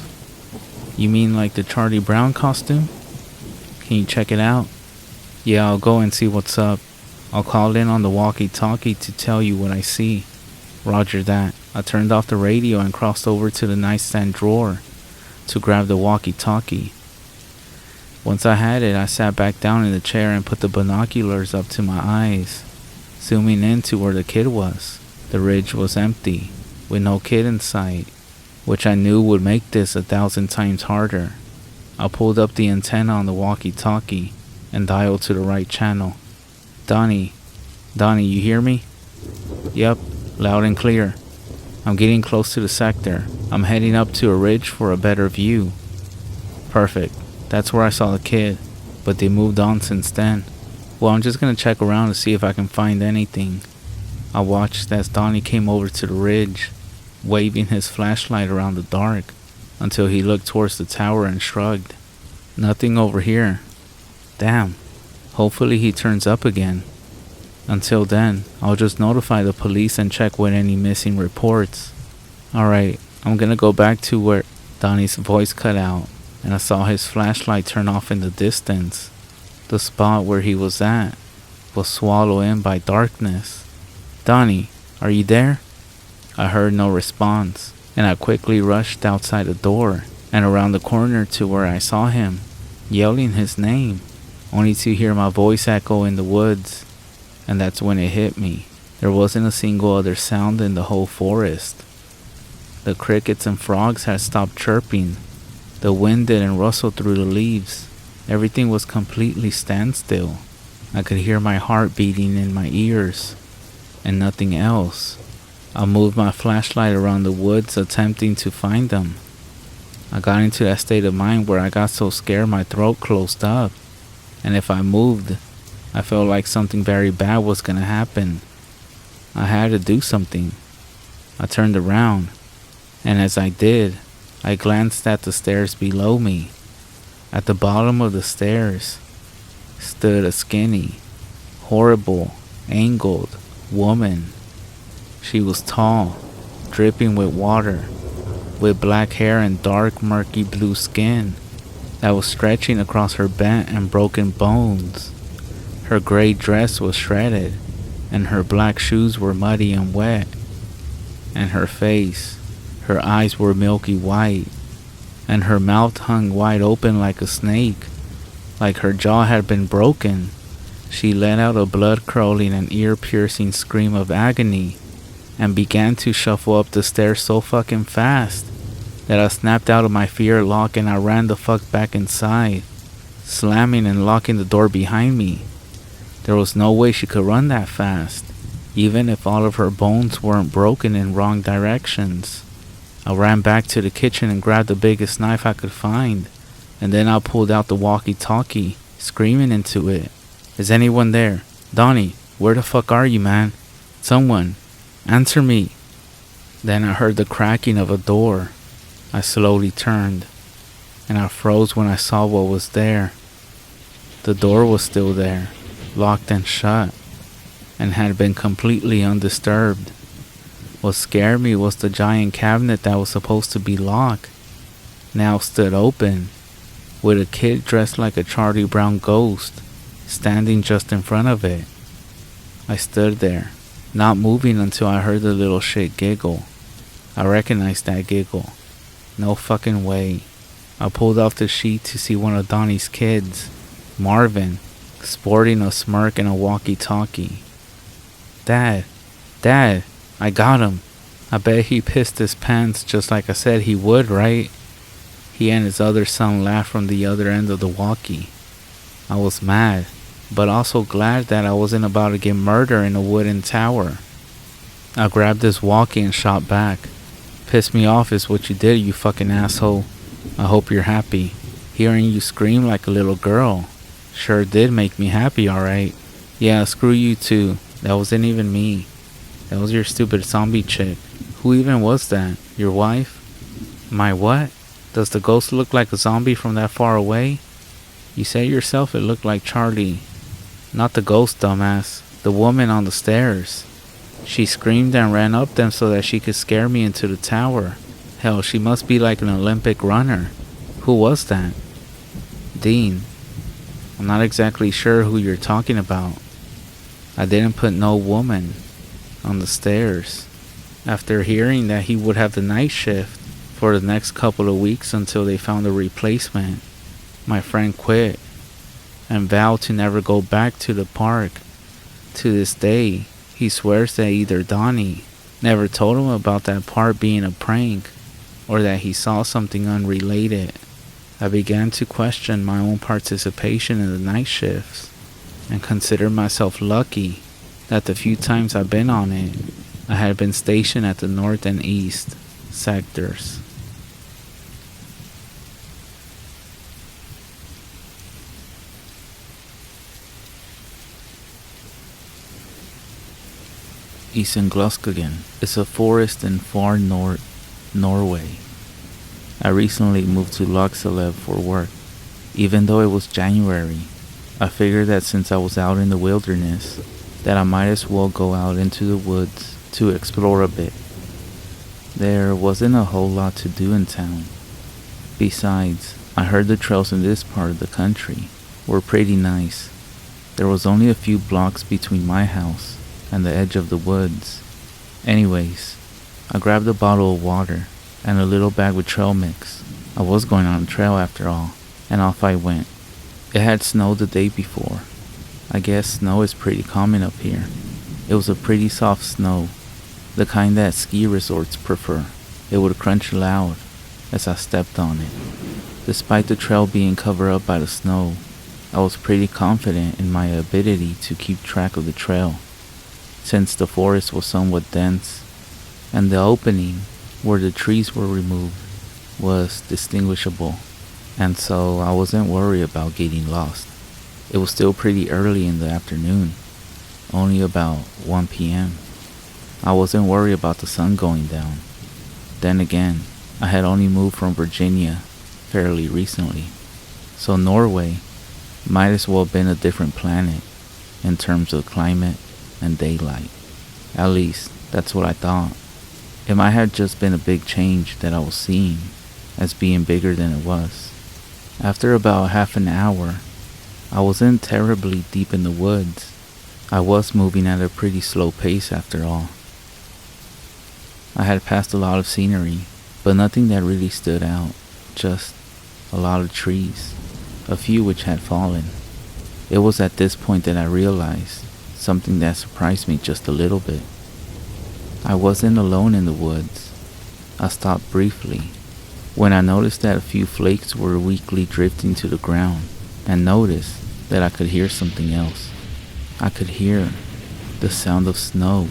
You mean like the Charlie Brown costume? Can you check it out? Yeah, I'll go and see what's up. I'll call in on the walkie-talkie to tell you what I see. Roger that. I turned off the radio and crossed over to the nightstand drawer to grab the walkie-talkie. Once I had it, I sat back down in the chair and put the binoculars up to my eyes, zooming in to where the kid was. The ridge was empty, with no kid in sight, which I knew would make this 1,000 times harder. I pulled up the antenna on the walkie-talkie and dialed to the right channel. Donnie, you hear me? Yep, loud and clear. I'm getting close to the sector. I'm heading up to a ridge for a better view. Perfect. That's where I saw the kid, but they moved on since then. Well, I'm just gonna check around to see if I can find anything. I watched as Donnie came over to the ridge, waving his flashlight around the dark, until he looked towards the tower and shrugged. Nothing over here. Damn. Hopefully he turns up again. Until then, I'll just notify the police and check with any missing reports. Alright, I'm gonna go back to where Donnie's voice cut out, and I saw his flashlight turn off in the distance. The spot where he was at was swallowed in by darkness. Donnie, are you there? I heard no response, and I quickly rushed outside the door and around the corner to where I saw him, yelling his name, only to hear my voice echo in the woods. And that's when it hit me. There wasn't a single other sound in the whole forest. The crickets and frogs had stopped chirping. The wind didn't rustle through the leaves. Everything was completely standstill. I could hear my heart beating in my ears, and nothing else. I moved my flashlight around the woods, attempting to find them. I got into that state of mind where I got so scared my throat closed up, and if I moved, I felt like something very bad was gonna happen. I had to do something. I turned around, and as I did, I glanced at the stairs below me. At the bottom of the stairs stood a skinny, horrible, angled woman. She was tall, dripping with water, with black hair and dark, murky blue skin that was stretching across her bent and broken bones. Her gray dress was shredded, and her black shoes were muddy and wet. And her face, her eyes were milky white, and her mouth hung wide open like a snake, like her jaw had been broken. She let out a blood-curdling and ear-piercing scream of agony, and began to shuffle up the stairs so fucking fast that I snapped out of my fear lock and I ran the fuck back inside, slamming and locking the door behind me. There was no way she could run that fast, even if all of her bones weren't broken in wrong directions. I ran back to the kitchen and grabbed the biggest knife I could find and then I pulled out the walkie-talkie, screaming into it. Is anyone there? Donnie, where the fuck are you, man? Someone, answer me. Then I heard the cracking of a door. I slowly turned, and I froze when I saw what was there. The door was still there, locked and shut, and had been completely undisturbed. What scared me was the giant cabinet that was supposed to be locked now stood open, with a kid dressed like a Charlie Brown ghost standing just in front of it. I stood there, not moving until I heard the little shit giggle. I recognized that giggle. No fucking way. I pulled off the sheet to see one of Donnie's kids, Marvin, sporting a smirk and a walkie-talkie. Dad, I got him. I bet he pissed his pants just like I said he would, right? He and his other son laughed from the other end of the walkie. I was mad, but also glad that I wasn't about to get murdered in a wooden tower. I grabbed his walkie and shot back. Pissed me off is what you did, you fucking asshole. I hope you're happy. Hearing you scream like a little girl sure did make me happy, alright. Yeah, screw you too. That wasn't even me. That was your stupid zombie chick. Who even was that? Your wife? My what? Does the ghost look like a zombie from that far away? You said yourself it looked like Charlie. Not the ghost, dumbass. The woman on the stairs. She screamed and ran up them so that she could scare me into the tower. Hell, she must be like an Olympic runner. Who was that? Dean. I'm not exactly sure who you're talking about. I didn't put no woman on the stairs. After hearing that he would have the night shift for the next couple of weeks until they found a replacement, my friend quit and vowed to never go back to the park. To this day, he swears that either Donnie never told him about that part being a prank or that he saw something unrelated. I began to question my own participation in the night shifts and consider myself lucky that the few times I've been on it, I had been stationed at the north and east sectors. Yenaglooshi is a forest in far north Norway. I recently moved to Laxalev for work. Even though it was January, I figured that since I was out in the wilderness, that I might as well go out into the woods to explore a bit. There wasn't a whole lot to do in town. Besides, I heard the trails in this part of the country were pretty nice. There was only a few blocks between my house and the edge of the woods. Anyways, I grabbed a bottle of water and a little bag with trail mix. I was going on a trail after all, and off I went. It had snowed the day before. I guess snow is pretty common up here. It was a pretty soft snow, the kind that ski resorts prefer. It would crunch loud as I stepped on it. Despite the trail being covered up by the snow, I was pretty confident in my ability to keep track of the trail, since the forest was somewhat dense, and the opening where the trees were removed was distinguishable, and so I wasn't worried about getting lost. It was still pretty early in the afternoon, only about 1 p.m. I wasn't worried about the sun going down. Then again, I had only moved from Virginia fairly recently, so Norway might as well have been a different planet in terms of climate and daylight. At least, that's what I thought. It might have just been a big change that I was seeing as being bigger than it was. After about half an hour, I wasn't terribly deep in the woods. I was moving at a pretty slow pace after all. I had passed a lot of scenery, but nothing that really stood out. Just a lot of trees, a few which had fallen. It was at this point that I realized something that surprised me just a little bit. I wasn't alone in the woods. I stopped briefly when I noticed that a few flakes were weakly drifting to the ground, and noticed that I could hear something else. I could hear the sound of snow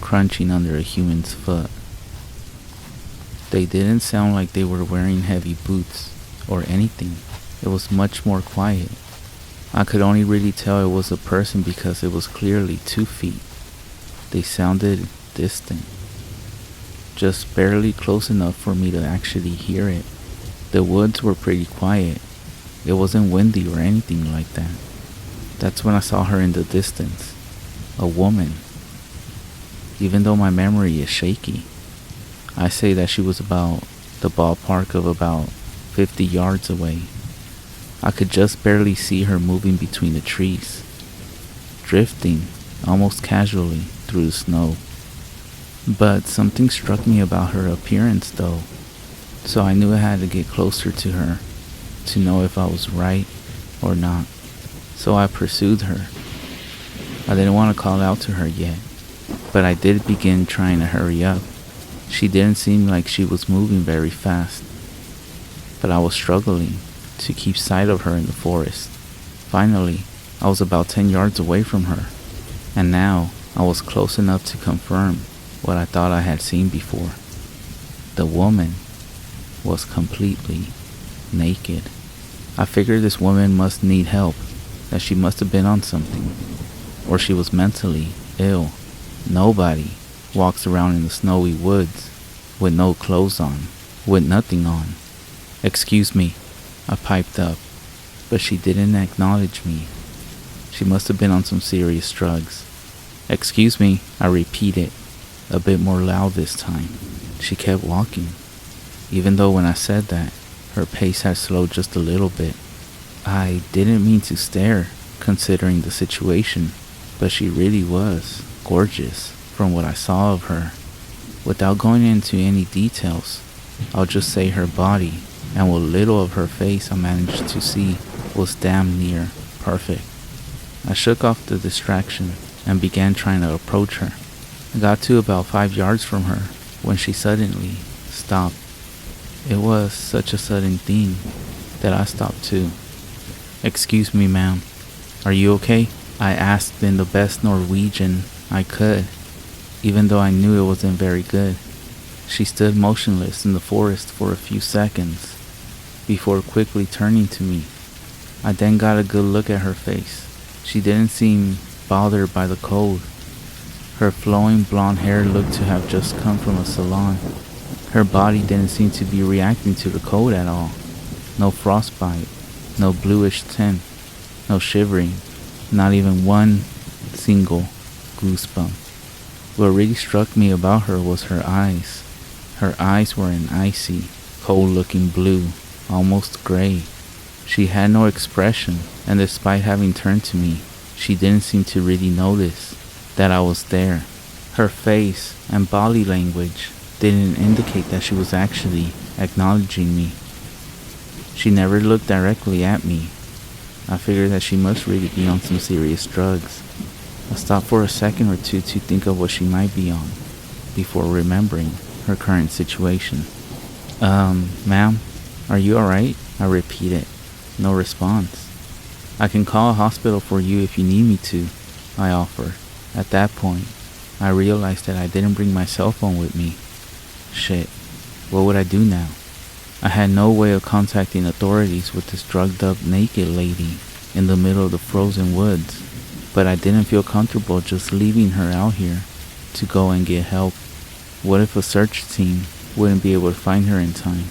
crunching under a human's foot. They didn't sound like they were wearing heavy boots or anything. It was much more quiet. I could only really tell it was a person because it was clearly 2 feet. They sounded distant, just barely close enough for me to actually hear it. The woods were pretty quiet. It wasn't windy or anything like that. That's when I saw her in the distance. A woman. Even though my memory is shaky, I say that she was about the ballpark of about 50 yards away. I could just barely see her moving between the trees, drifting almost casually through the snow. But something struck me about her appearance though, so I knew I had to get closer to her to know if I was right or not. So I pursued her. I didn't want to call out to her yet, but I did begin trying to hurry up. She didn't seem like she was moving very fast, but I was struggling to keep sight of her in the forest. Finally, I was about 10 yards away from her, and now I was close enough to confirm what I thought I had seen before. The woman was completely naked. I figured this woman must need help, that she must have been on something, or she was mentally ill. Nobody walks around in the snowy woods with no clothes on, with nothing on. "Excuse me," I piped up, but she didn't acknowledge me. She must have been on some serious drugs. "Excuse me," I repeated, a bit more loud this time. She kept walking, even though when I said that, her pace had slowed just a little bit. I didn't mean to stare, considering the situation, but she really was gorgeous from what I saw of her. Without going into any details, I'll just say her body and what little of her face I managed to see was damn near perfect. I shook off the distraction and began trying to approach her. I got to about 5 yards from her when she suddenly stopped. It was such a sudden thing that I stopped too. "Excuse me, ma'am. Are you okay?" I asked in the best Norwegian I could, even though I knew it wasn't very good. She stood motionless in the forest for a few seconds before quickly turning to me. I then got a good look at her face. She didn't seem bothered by the cold. Her flowing blonde hair looked to have just come from a salon. Her body didn't seem to be reacting to the cold at all. No frostbite, no bluish tint, no shivering, not even one single goosebump. What really struck me about her was her eyes. Her eyes were an icy, cold-looking blue, almost gray. She had no expression, and despite having turned to me, she didn't seem to really notice that I was there. Her face and body language didn't indicate that she was actually acknowledging me. She never looked directly at me. I figured that she must really be on some serious drugs. I stopped for a second or two to think of what she might be on, before remembering her current situation. Ma'am, are you alright?" I repeated. No response. "I can call a hospital for you if you need me to," I offered. At that point, I realized that I didn't bring my cell phone with me. Shit, what would I do now? I had no way of contacting authorities with this drugged up naked lady in the middle of the frozen woods, but I didn't feel comfortable just leaving her out here to go and get help. What if a search team wouldn't be able to find her in time?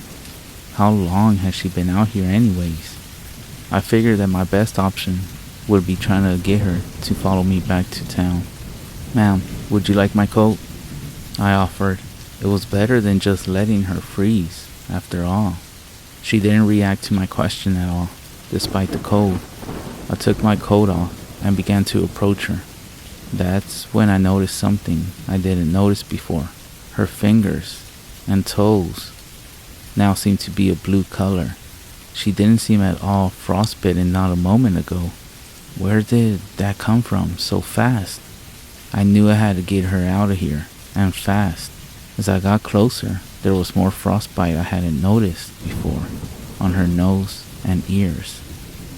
How long has she been out here anyways? I figured that my best option would be trying to get her to follow me back to town. "Ma'am, would you like my coat?" I offered. It was better than just letting her freeze, after all. She didn't react to my question at all, despite the cold. I took my coat off and began to approach her. That's when I noticed something I didn't notice before. Her fingers and toes now seemed to be a blue color. She didn't seem at all frostbitten not a moment ago. Where did that come from so fast? I knew I had to get her out of here, and fast. As I got closer, there was more frostbite I hadn't noticed before on her nose and ears.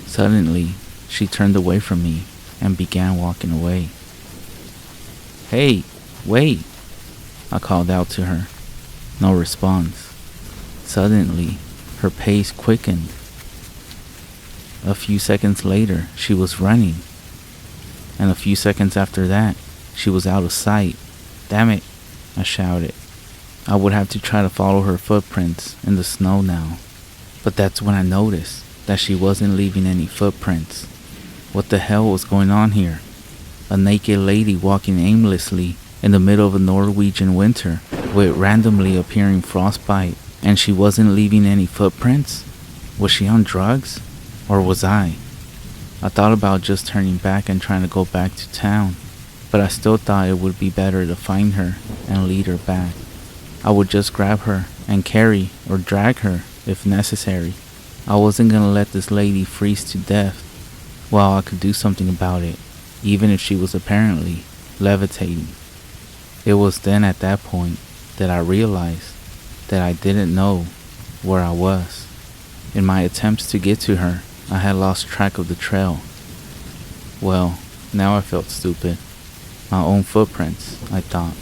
Suddenly, she turned away from me and began walking away. "Hey, wait!" I called out to her. No response. Suddenly, Her pace quickened. A few seconds later, she was running. And a few seconds after that, she was out of sight. "Damn it," I shouted. I would have to try to follow her footprints in the snow now. But that's when I noticed that she wasn't leaving any footprints. What the hell was going on here? A naked lady walking aimlessly in the middle of a Norwegian winter with randomly appearing frostbite, and she wasn't leaving any footprints? Was she on drugs? Or was I? I thought about just turning back and trying to go back to town, but I still thought it would be better to find her and lead her back. I would just grab her and carry or drag her if necessary. I wasn't gonna let this lady freeze to death while I could do something about it, even if she was apparently levitating. It was then at that point that I realized that I didn't know where I was. In my attempts to get to her, I had lost track of the trail. Well, now I felt stupid. My own footprints, I thought.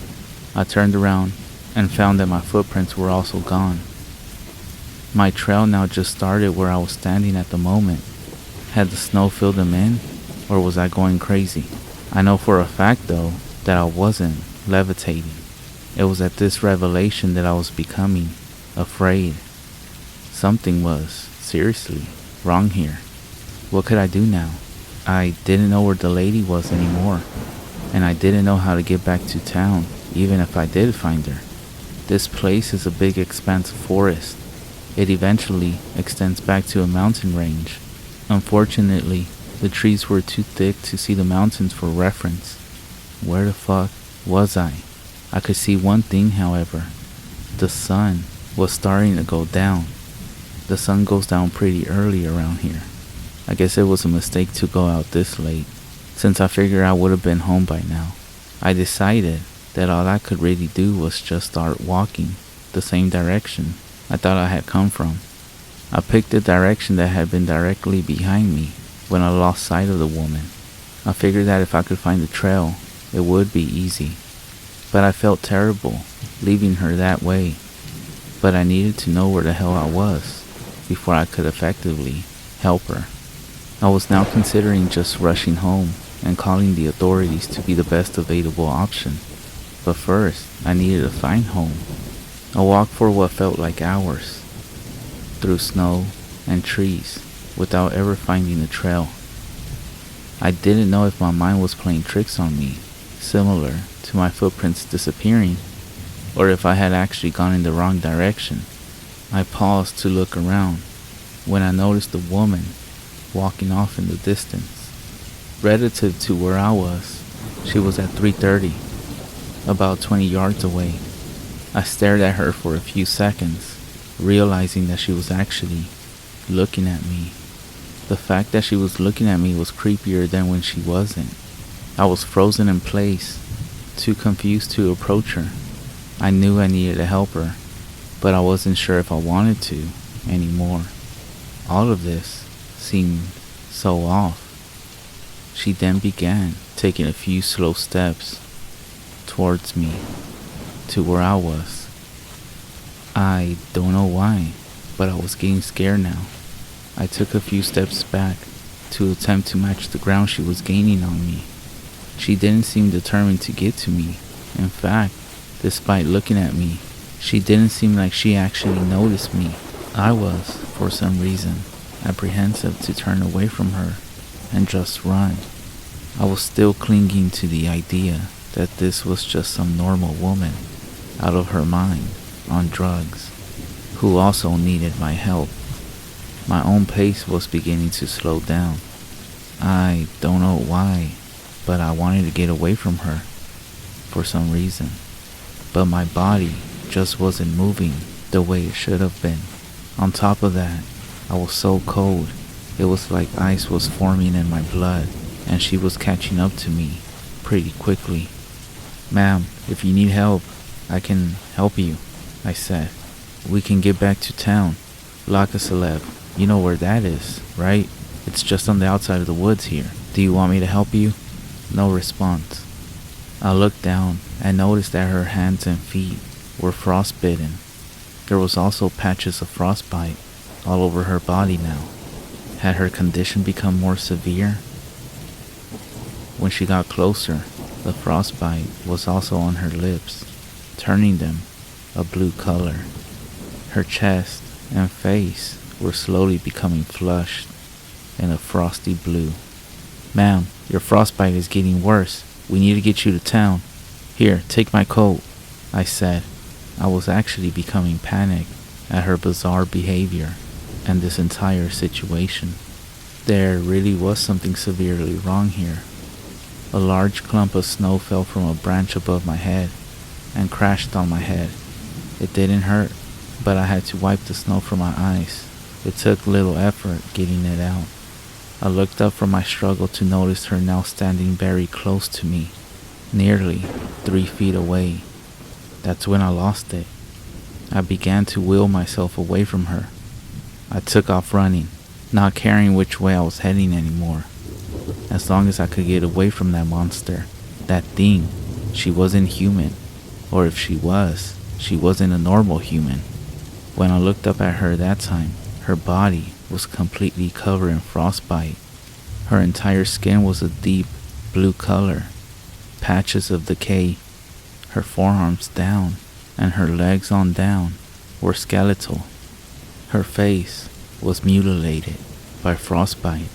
I turned around and found that my footprints were also gone. My trail now just started where I was standing at the moment. Had the snow filled them in, or was I going crazy? I know for a fact, though, that I wasn't levitating. It was at this revelation that I was becoming afraid. Something was, seriously, wrong here. What could I do now? I didn't know where the lady was anymore, and I didn't know how to get back to town, even if I did find her. This place is a big expanse of forest. It eventually extends back to a mountain range. Unfortunately, the trees were too thick to see the mountains for reference. Where the fuck was I? I could see one thing, however. The sun was starting to go down. The sun goes down pretty early around here. I guess it was a mistake to go out this late, since I figured I would have been home by now. I decided that all I could really do was just start walking the same direction I thought I had come from. I picked the direction that had been directly behind me when I lost sight of the woman. I figured that if I could find the trail, it would be easy. But I felt terrible leaving her that way. But I needed to know where the hell I was before I could effectively help her. I was now considering just rushing home and calling the authorities to be the best available option. But first, I needed to find home. I walked for what felt like hours, through snow and trees, without ever finding the trail. I didn't know if my mind was playing tricks on me, similar to my footprints disappearing, or if I had actually gone in the wrong direction. I paused to look around when I noticed a woman walking off in the distance. Relative to where I was, she was at 3:30, about 20 yards away. I stared at her for a few seconds, realizing that she was actually looking at me. The fact that she was looking at me was creepier than when she wasn't. I was frozen in place, too confused to approach her. I knew I needed to help her, but I wasn't sure if I wanted to anymore. All of this seemed so off. She then began taking a few slow steps towards me, to where I was. I don't know why, but I was getting scared now. I took a few steps back to attempt to match the ground she was gaining on me. She didn't seem determined to get to me. In fact, despite looking at me, she didn't seem like she actually noticed me. I was, for some reason, apprehensive to turn away from her and just run. I was still clinging to the idea that this was just some normal woman, out of her mind, on drugs, who also needed my help. My own pace was beginning to slow down. I don't know why, but I wanted to get away from her, for some reason. But my body just wasn't moving the way it should have been. On top of that, I was so cold. It was like ice was forming in my blood, and she was catching up to me pretty quickly. "Ma'am, if you need help, I can help you," I said. "We can get back to town. Lac Celeb, you know where that is, right? It's just on the outside of the woods here. Do you want me to help you?" No response. I looked down and noticed that her hands and feet were frostbitten. There was also patches of frostbite all over her body now. Had her condition become more severe? When she got closer, the frostbite was also on her lips, turning them a blue color. Her chest and face were slowly becoming flushed in a frosty blue. "Ma'am, your frostbite is getting worse. We need to get you to town. Here, take my coat," I said. I was actually becoming panicked at her bizarre behavior and this entire situation. There really was something severely wrong here. A large clump of snow fell from a branch above my head and crashed on my head. It didn't hurt, but I had to wipe the snow from my eyes. It took little effort getting it out. I looked up from my struggle to notice her now standing very close to me, nearly 3 feet away. That's when I lost it. I began to will myself away from her. I took off running, not caring which way I was heading anymore. As long as I could get away from that monster, that thing. She wasn't human, or if she was, she wasn't a normal human. When I looked up at her that time, her body was completely covered in frostbite. Her entire skin was a deep blue color, patches of decay. Her forearms down and her legs on down were skeletal. Her face was mutilated by frostbite,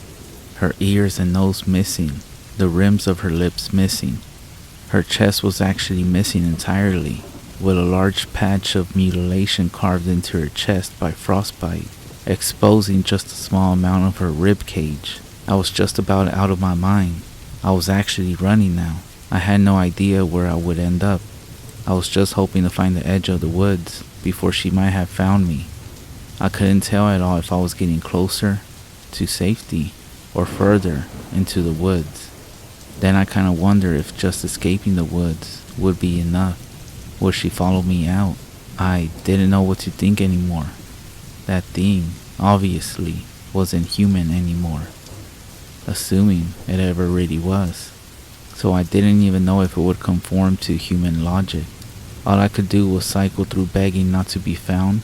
her ears and nose missing, the rims of her lips missing. Her chest was actually missing entirely, with a large patch of mutilation carved into her chest by frostbite, exposing just a small amount of her rib cage. I was just about out of my mind. I was actually running now. I had no idea where I would end up. I was just hoping to find the edge of the woods before she might have found me. I couldn't tell at all if I was getting closer to safety or further into the woods. Then I kind of wondered if just escaping the woods would be enough. Would she follow me out? I didn't know what to think anymore. That thing, obviously, wasn't human anymore, assuming it ever really was. So I didn't even know if it would conform to human logic. All I could do was cycle through begging not to be found,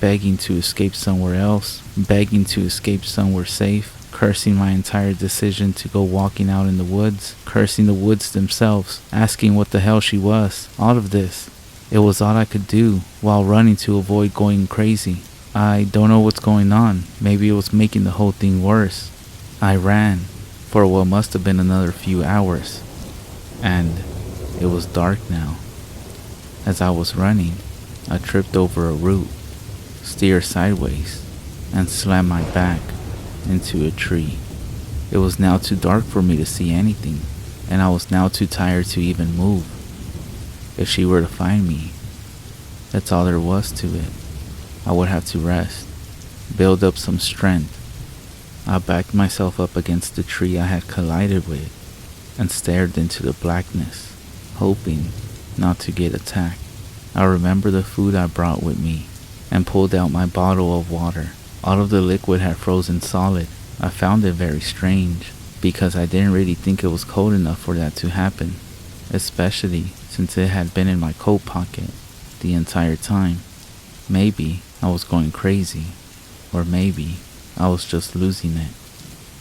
begging to escape somewhere else, begging to escape somewhere safe, cursing my entire decision to go walking out in the woods, cursing the woods themselves, asking what the hell she was. All of this. It was all I could do while running to avoid going crazy. I don't know what's going on. Maybe it was making the whole thing worse. I ran for what must have been another few hours, and it was dark now. As I was running, I tripped over a root, steered sideways, and slammed my back into a tree. It was now too dark for me to see anything, and I was now too tired to even move. If she were to find me, that's all there was to it. I would have to rest, build up some strength. I backed myself up against the tree I had collided with and stared into the blackness, hoping not to get attacked. I remember the food I brought with me and pulled out my bottle of water. All of the liquid had frozen solid. I found it very strange because I didn't really think it was cold enough for that to happen, especially since it had been in my coat pocket the entire time. Maybe I was going crazy, or maybe I was just losing it.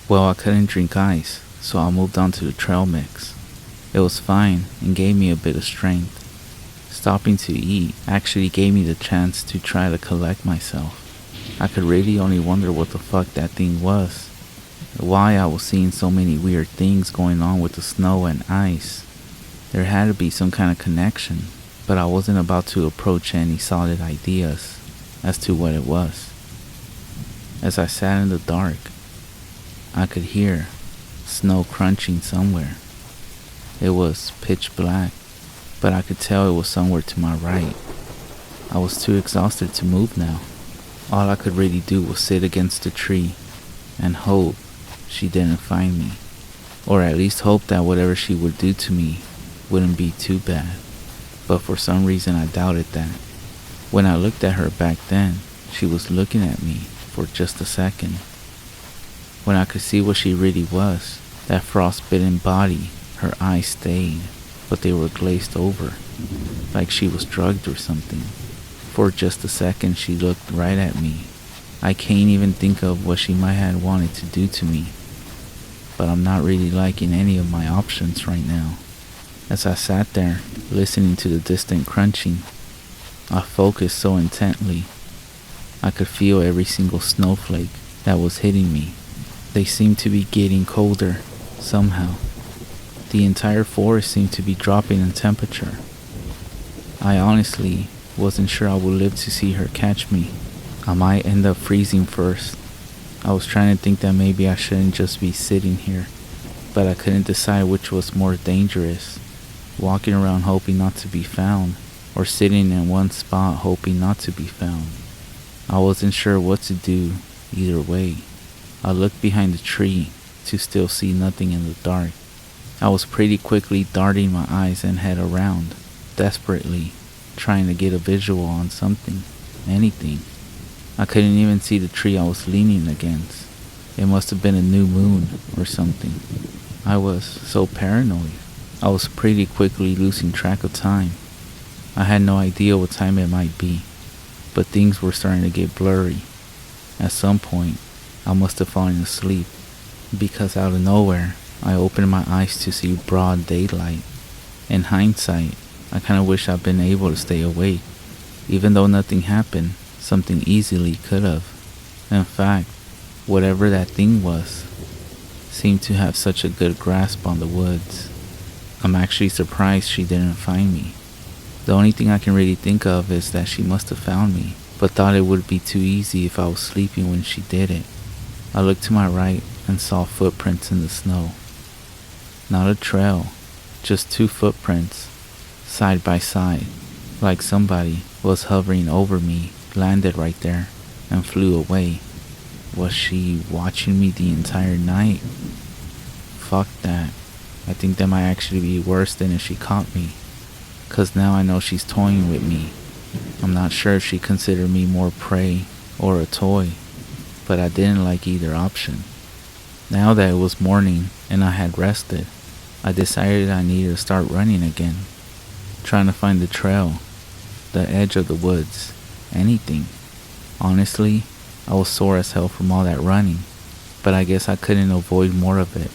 Well, I couldn't drink ice, so I moved on to the trail mix. It was fine and gave me a bit of strength. Stopping to eat actually gave me the chance to try to collect myself. I could really only wonder what the fuck that thing was, why I was seeing so many weird things going on with the snow and ice. There had to be some kind of connection, but I wasn't about to approach any solid ideas as to what it was. As I sat in the dark, I could hear snow crunching somewhere. It was pitch black, but I could tell it was somewhere to my right. I was too exhausted to move now. All I could really do was sit against the tree and hope she didn't find me, or at least hope that whatever she would do to me wouldn't be too bad. But for some reason I doubted that. When I looked at her back then, she was looking at me for just a second. When I could see what she really was, that frostbitten body, her eyes stayed, but they were glazed over, like she was drugged or something. For just a second she looked right at me, I can't even think of what she might have wanted to do to me, but I'm not really liking any of my options right now. As I sat there, listening to the distant crunching, I focused so intently. I could feel every single snowflake that was hitting me. They seemed to be getting colder, somehow. The entire forest seemed to be dropping in temperature. I honestly wasn't sure I would live to see her catch me. I might end up freezing first. I was trying to think that maybe I shouldn't just be sitting here, but I couldn't decide which was more dangerous, walking around hoping not to be found, or sitting in one spot hoping not to be found. I wasn't sure what to do either way. I looked behind the tree to still see nothing in the dark. I was pretty quickly darting my eyes and head around, desperately trying to get a visual on something, anything. I couldn't even see the tree I was leaning against. It must have been a new moon or something. I was so paranoid. I was pretty quickly losing track of time. I had no idea what time it might be, but things were starting to get blurry. At some point, I must have fallen asleep, because out of nowhere, I opened my eyes to see broad daylight. In hindsight, I kinda wish I'd been able to stay awake. Even though nothing happened, something easily could have. In fact, whatever that thing was, seemed to have such a good grasp on the woods. I'm actually surprised she didn't find me. The only thing I can really think of is that she must have found me, but thought it would be too easy if I was sleeping when she did it. I looked to my right and saw footprints in the snow. Not a trail, just two footprints, side by side, like somebody was hovering over me, landed right there, and flew away. Was she watching me the entire night? Fuck that. I think that might actually be worse than if she caught me, 'cause now I know she's toying with me. I'm not sure if she considered me more prey or a toy, but I didn't like either option. Now that it was morning and I had rested, I decided I needed to start running again, trying to find the trail, the edge of the woods, anything. Honestly, I was sore as hell from all that running, but I guess I couldn't avoid more of it.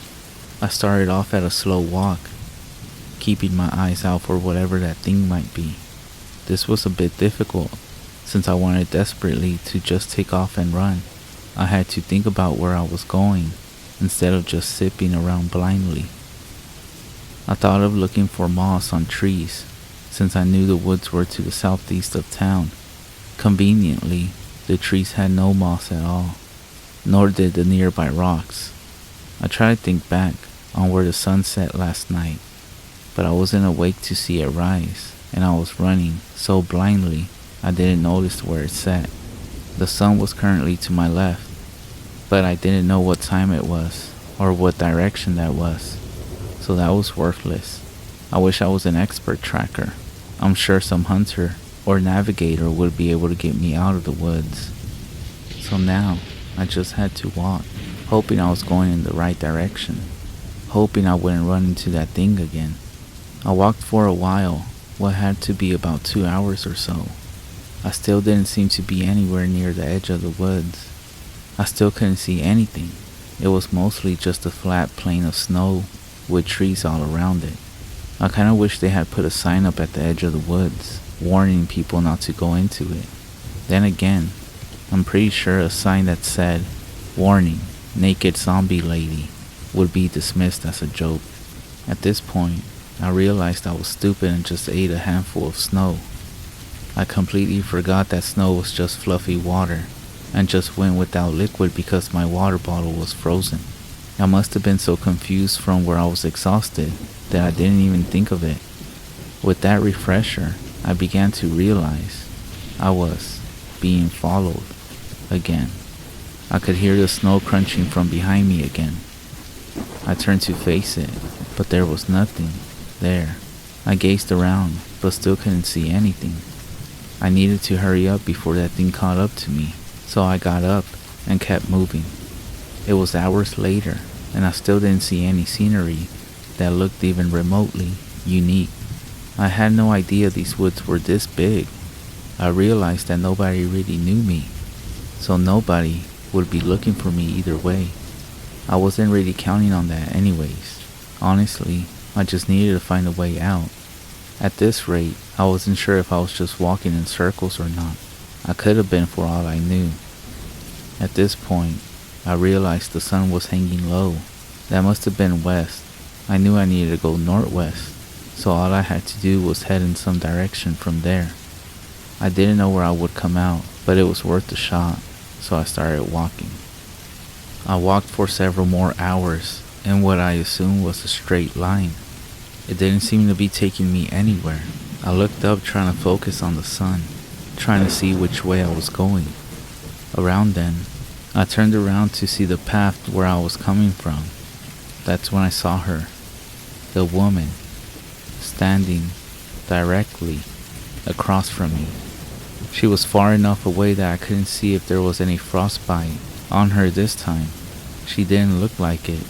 I started off at a slow walk, keeping my eyes out for whatever that thing might be. This was a bit difficult, since I wanted desperately to just take off and run. I had to think about where I was going, instead of just zipping around blindly. I thought of looking for moss on trees, since I knew the woods were to the southeast of town. Conveniently, the trees had no moss at all, nor did the nearby rocks. I tried to think back on where the sun set last night, but I wasn't awake to see it rise, and I was running so blindly I didn't notice where it set. The sun was currently to my left, but I didn't know what time it was, or what direction that was, so that was worthless. I wish I was an expert tracker. I'm sure some hunter or navigator would be able to get me out of the woods. So now, I just had to walk, hoping I was going in the right direction, hoping I wouldn't run into that thing again. I walked for a while, what had to be about 2 hours or so. I still didn't seem to be anywhere near the edge of the woods. I still couldn't see anything. It was mostly just a flat plain of snow with trees all around it. I kinda wish they had put a sign up at the edge of the woods, warning people not to go into it. Then again, I'm pretty sure a sign that said, "Warning, naked zombie lady," would be dismissed as a joke. At this point, I realized I was stupid and just ate a handful of snow. I completely forgot that snow was just fluffy water, and just went without liquid because my water bottle was frozen. I must have been so confused from where I was exhausted that I didn't even think of it. With that refresher, I began to realize I was being followed again. I could hear the snow crunching from behind me again. I turned to face it, but there was nothing there. I gazed around, but still couldn't see anything. I needed to hurry up before that thing caught up to me, so I got up and kept moving. It was hours later, and I still didn't see any scenery that looked even remotely unique. I had no idea these woods were this big. I realized that nobody really knew me. so nobody would be looking for me either way. I wasn't really counting on that anyways. Honestly, I just needed to find a way out. At this rate, I wasn't sure if I was just walking in circles or not. I could have been for all I knew. At this point, I realized the sun was hanging low. That must have been west. I knew I needed to go northwest, so all I had to do was head in some direction from there. I didn't know where I would come out, but it was worth a shot, so I started walking. I walked for several more hours in what I assumed was a straight line. It didn't seem to be taking me anywhere. I looked up trying to focus on the sun, trying to see which way I was going. Around then, I turned around to see the path where I was coming from. That's when I saw her, the woman, standing directly across from me. She was far enough away that I couldn't see if there was any frostbite on her this time. She didn't look like it,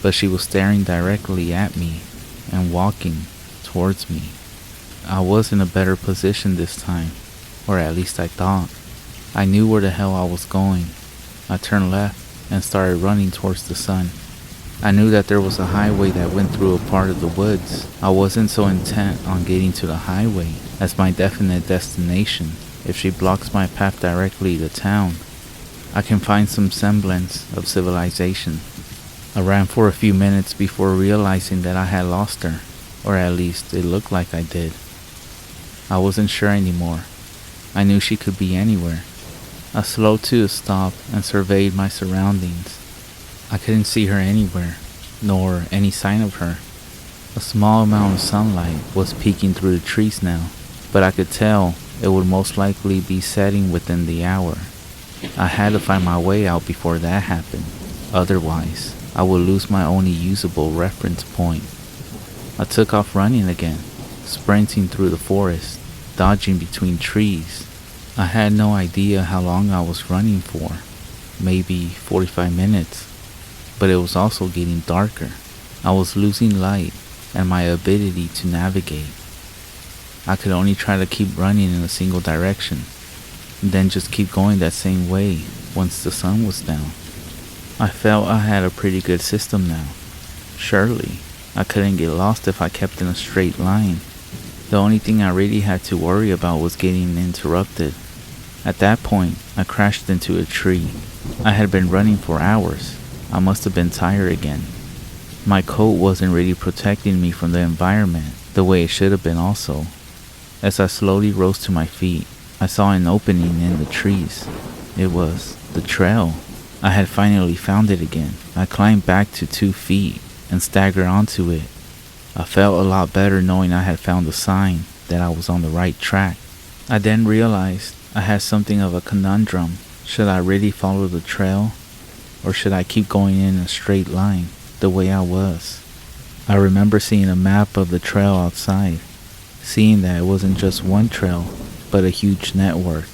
but she was staring directly at me and walking towards me. I was in a better position this time, or at least I thought. I knew where the hell I was going. I turned left and started running towards the sun. I knew that there was a highway that went through a part of the woods. I wasn't so intent on getting to the highway as my definite destination. If she blocks my path directly to town, I can find some semblance of civilization. I ran for a few minutes before realizing that I had lost her, or at least it looked like I did. I wasn't sure anymore. I knew she could be anywhere. I slowed to a stop and surveyed my surroundings. I couldn't see her anywhere, nor any sign of her. A small amount of sunlight was peeking through the trees now, but I could tell it would most likely be setting within the hour. I had to find my way out before that happened. Otherwise, I would lose my only usable reference point. I took off running again, sprinting through the forest, dodging between trees. I had no idea how long I was running for, maybe 45 minutes, but it was also getting darker. I was losing light and my ability to navigate. I could only try to keep running in a single direction, and then just keep going that same way once the sun was down. I felt I had a pretty good system now. Surely, I couldn't get lost if I kept in a straight line. The only thing I really had to worry about was getting interrupted. At that point, I crashed into a tree. I had been running for hours. I must have been tired again. My coat wasn't really protecting me from the environment the way it should have been also. As I slowly rose to my feet, I saw an opening in the trees. It was the trail. I had finally found it again. I climbed back to 2 feet and staggered onto it. I felt a lot better knowing I had found a sign that I was on the right track. I then realized I had something of a conundrum. Should I really follow the trail, or should I keep going in a straight line the way I was? I remember seeing a map of the trail outside, seeing that it wasn't just one trail, but a huge network.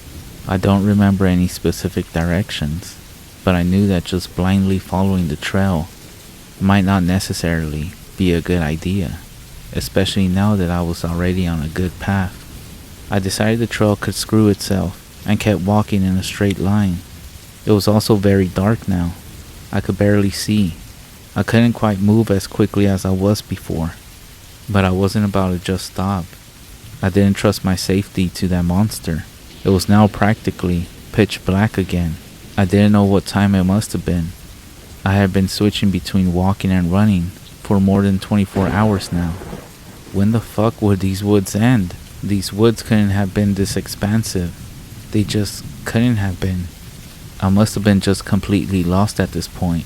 I don't remember any specific directions, but I knew that just blindly following the trail might not necessarily be a good idea, especially now that I was already on a good path. I decided the trail could screw itself and kept walking in a straight line. It was also very dark now. I could barely see. I couldn't quite move as quickly as I was before, but I wasn't about to just stop. I didn't trust my safety to that monster. It was now practically pitch black again. I didn't know what time it must have been. I had been switching between walking and running for more than 24 hours now. When the fuck would these woods end? These woods couldn't have been this expansive. They just couldn't have been. I must have been just completely lost at this point.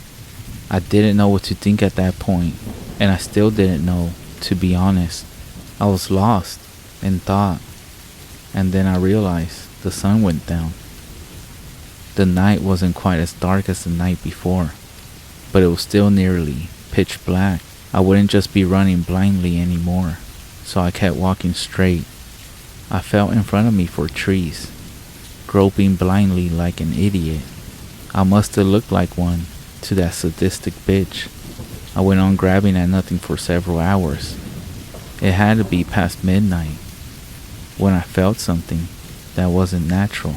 I didn't know what to think at that point, and I still didn't know, to be honest. I was lost in thought, and then I realized the sun went down. The night wasn't quite as dark as the night before, but it was still nearly pitch black. I wouldn't just be running blindly anymore, so I kept walking straight. I felt in front of me for trees, groping blindly like an idiot. I must have looked like one to that sadistic bitch. I went on grabbing at nothing for several hours. It had to be past midnight when I felt something that wasn't natural.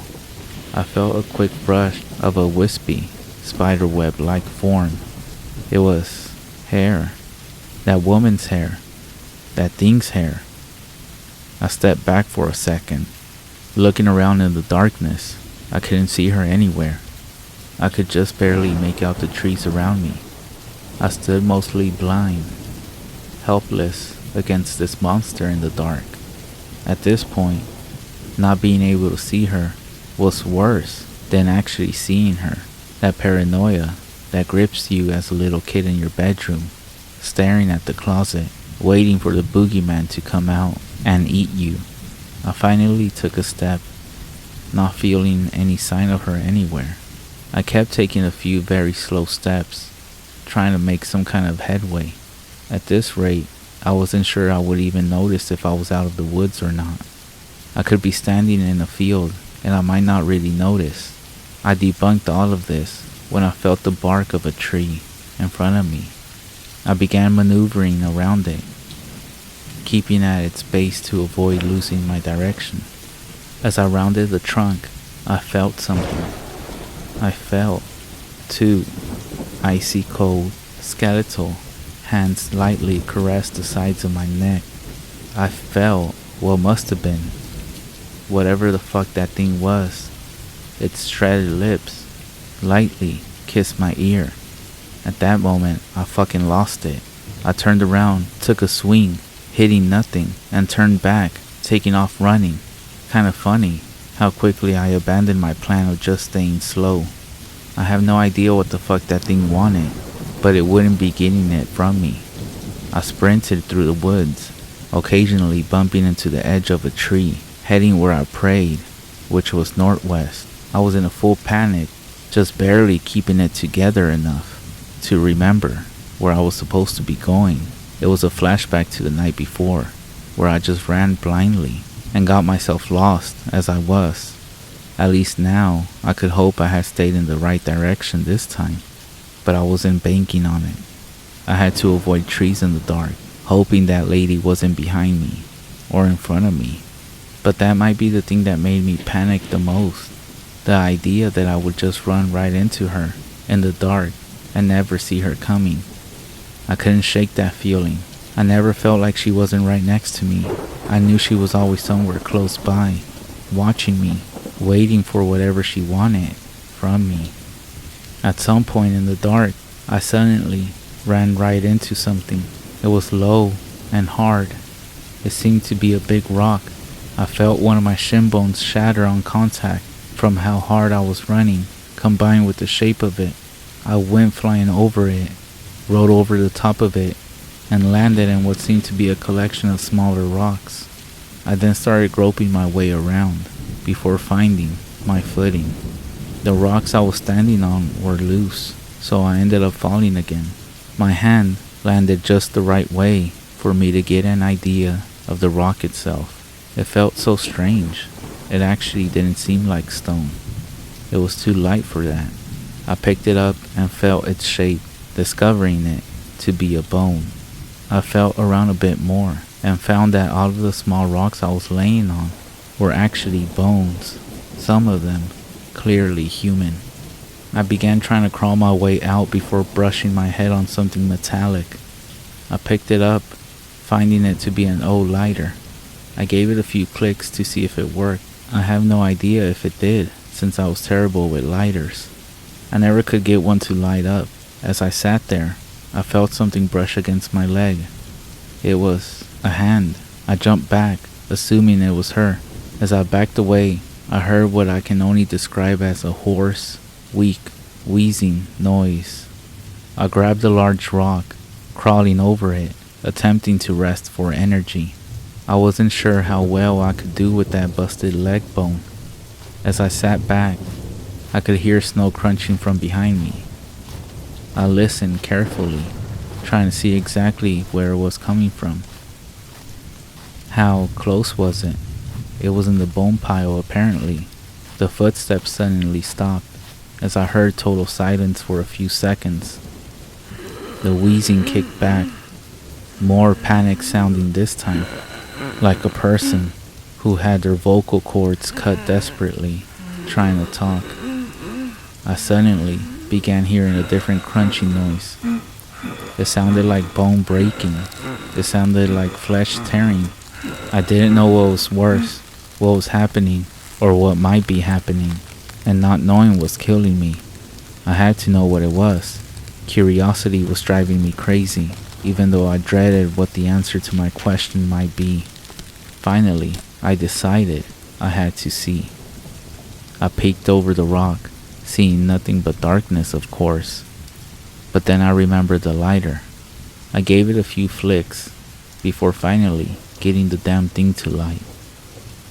I felt a quick brush of a wispy, spiderweb-like form. It was hair. That woman's hair. That thing's hair. I stepped back for a second, looking around in the darkness. I couldn't see her anywhere. I could just barely make out the trees around me. I stood mostly blind, helpless against this monster in the dark. At this point, not being able to see her was worse than actually seeing her. That paranoia that grips you as a little kid in your bedroom, staring at the closet, waiting for the boogeyman to come out and eat you. I finally took a step, not feeling any sign of her anywhere. I kept taking a few very slow steps, trying to make some kind of headway. At this rate, I wasn't sure I would even notice if I was out of the woods or not. I could be standing in a field and I might not really notice. I debunked all of this when I felt the bark of a tree in front of me. I began maneuvering around it, keeping at its base to avoid losing my direction. As I rounded the trunk, I felt something. I felt two icy cold, skeletal hands lightly caressed the sides of my neck. I felt what must have been, whatever the fuck that thing was. Its shredded lips lightly kissed my ear. At that moment, I fucking lost it. I turned around, took a swing, hitting nothing, and turned back, taking off running. Kinda funny how quickly I abandoned my plan of just staying slow. I have no idea what the fuck that thing wanted, but it wouldn't be getting it from me. I sprinted through the woods, occasionally bumping into the edge of a tree, heading where I prayed, which was northwest. I was in a full panic, just barely keeping it together enough to remember where I was supposed to be going. It was a flashback to the night before, where I just ran blindly and got myself lost as I was. At least now, I could hope I had stayed in the right direction this time, but I wasn't banking on it. I had to avoid trees in the dark, hoping that lady wasn't behind me or in front of me. But that might be the thing that made me panic the most. The idea that I would just run right into her in the dark and never see her coming. I couldn't shake that feeling. I never felt like she wasn't right next to me. I knew she was always somewhere close by, watching me, waiting for whatever she wanted from me. At some point in the dark, I suddenly ran right into something. It was low and hard. It seemed to be a big rock. I felt one of my shin bones shatter on contact from how hard I was running, combined with the shape of it. I went flying over it, rode over the top of it, and landed in what seemed to be a collection of smaller rocks. I then started groping my way around before finding my footing. The rocks I was standing on were loose, so I ended up falling again. My hand landed just the right way for me to get an idea of the rock itself. It felt so strange. It actually didn't seem like stone. It was too light for that. I picked it up and felt its shape, discovering it to be a bone. I felt around a bit more and found that all of the small rocks I was laying on were actually bones, some of them clearly human. I began trying to crawl my way out before brushing my head on something metallic. I picked it up, finding it to be an old lighter. I gave it a few clicks to see if it worked. I have no idea if it did, since I was terrible with lighters. I never could get one to light up. As I sat there, I felt something brush against my leg. It was a hand. I jumped back, assuming it was her. As I backed away, I heard what I can only describe as a hoarse, weak, wheezing noise. I grabbed a large rock, crawling over it, attempting to rest for energy. I wasn't sure how well I could do with that busted leg bone. As I sat back, I could hear snow crunching from behind me. I listened carefully, trying to see exactly where it was coming from. How close was it? It was in the bone pile, apparently. The footsteps suddenly stopped, as I heard total silence for a few seconds. The wheezing kicked back, more panic sounding this time, like a person who had their vocal cords cut desperately, trying to talk. I suddenly began hearing a different crunching noise. It sounded like bone breaking. It sounded like flesh tearing. I didn't know what was worse, what was happening, or what might be happening, and not knowing was killing me. I had to know what it was. Curiosity was driving me crazy, even though I dreaded what the answer to my question might be. Finally, I decided I had to see. I peeked over the rock, seeing nothing but darkness, of course. But then I remembered the lighter. I gave it a few flicks before finally getting the damn thing to light.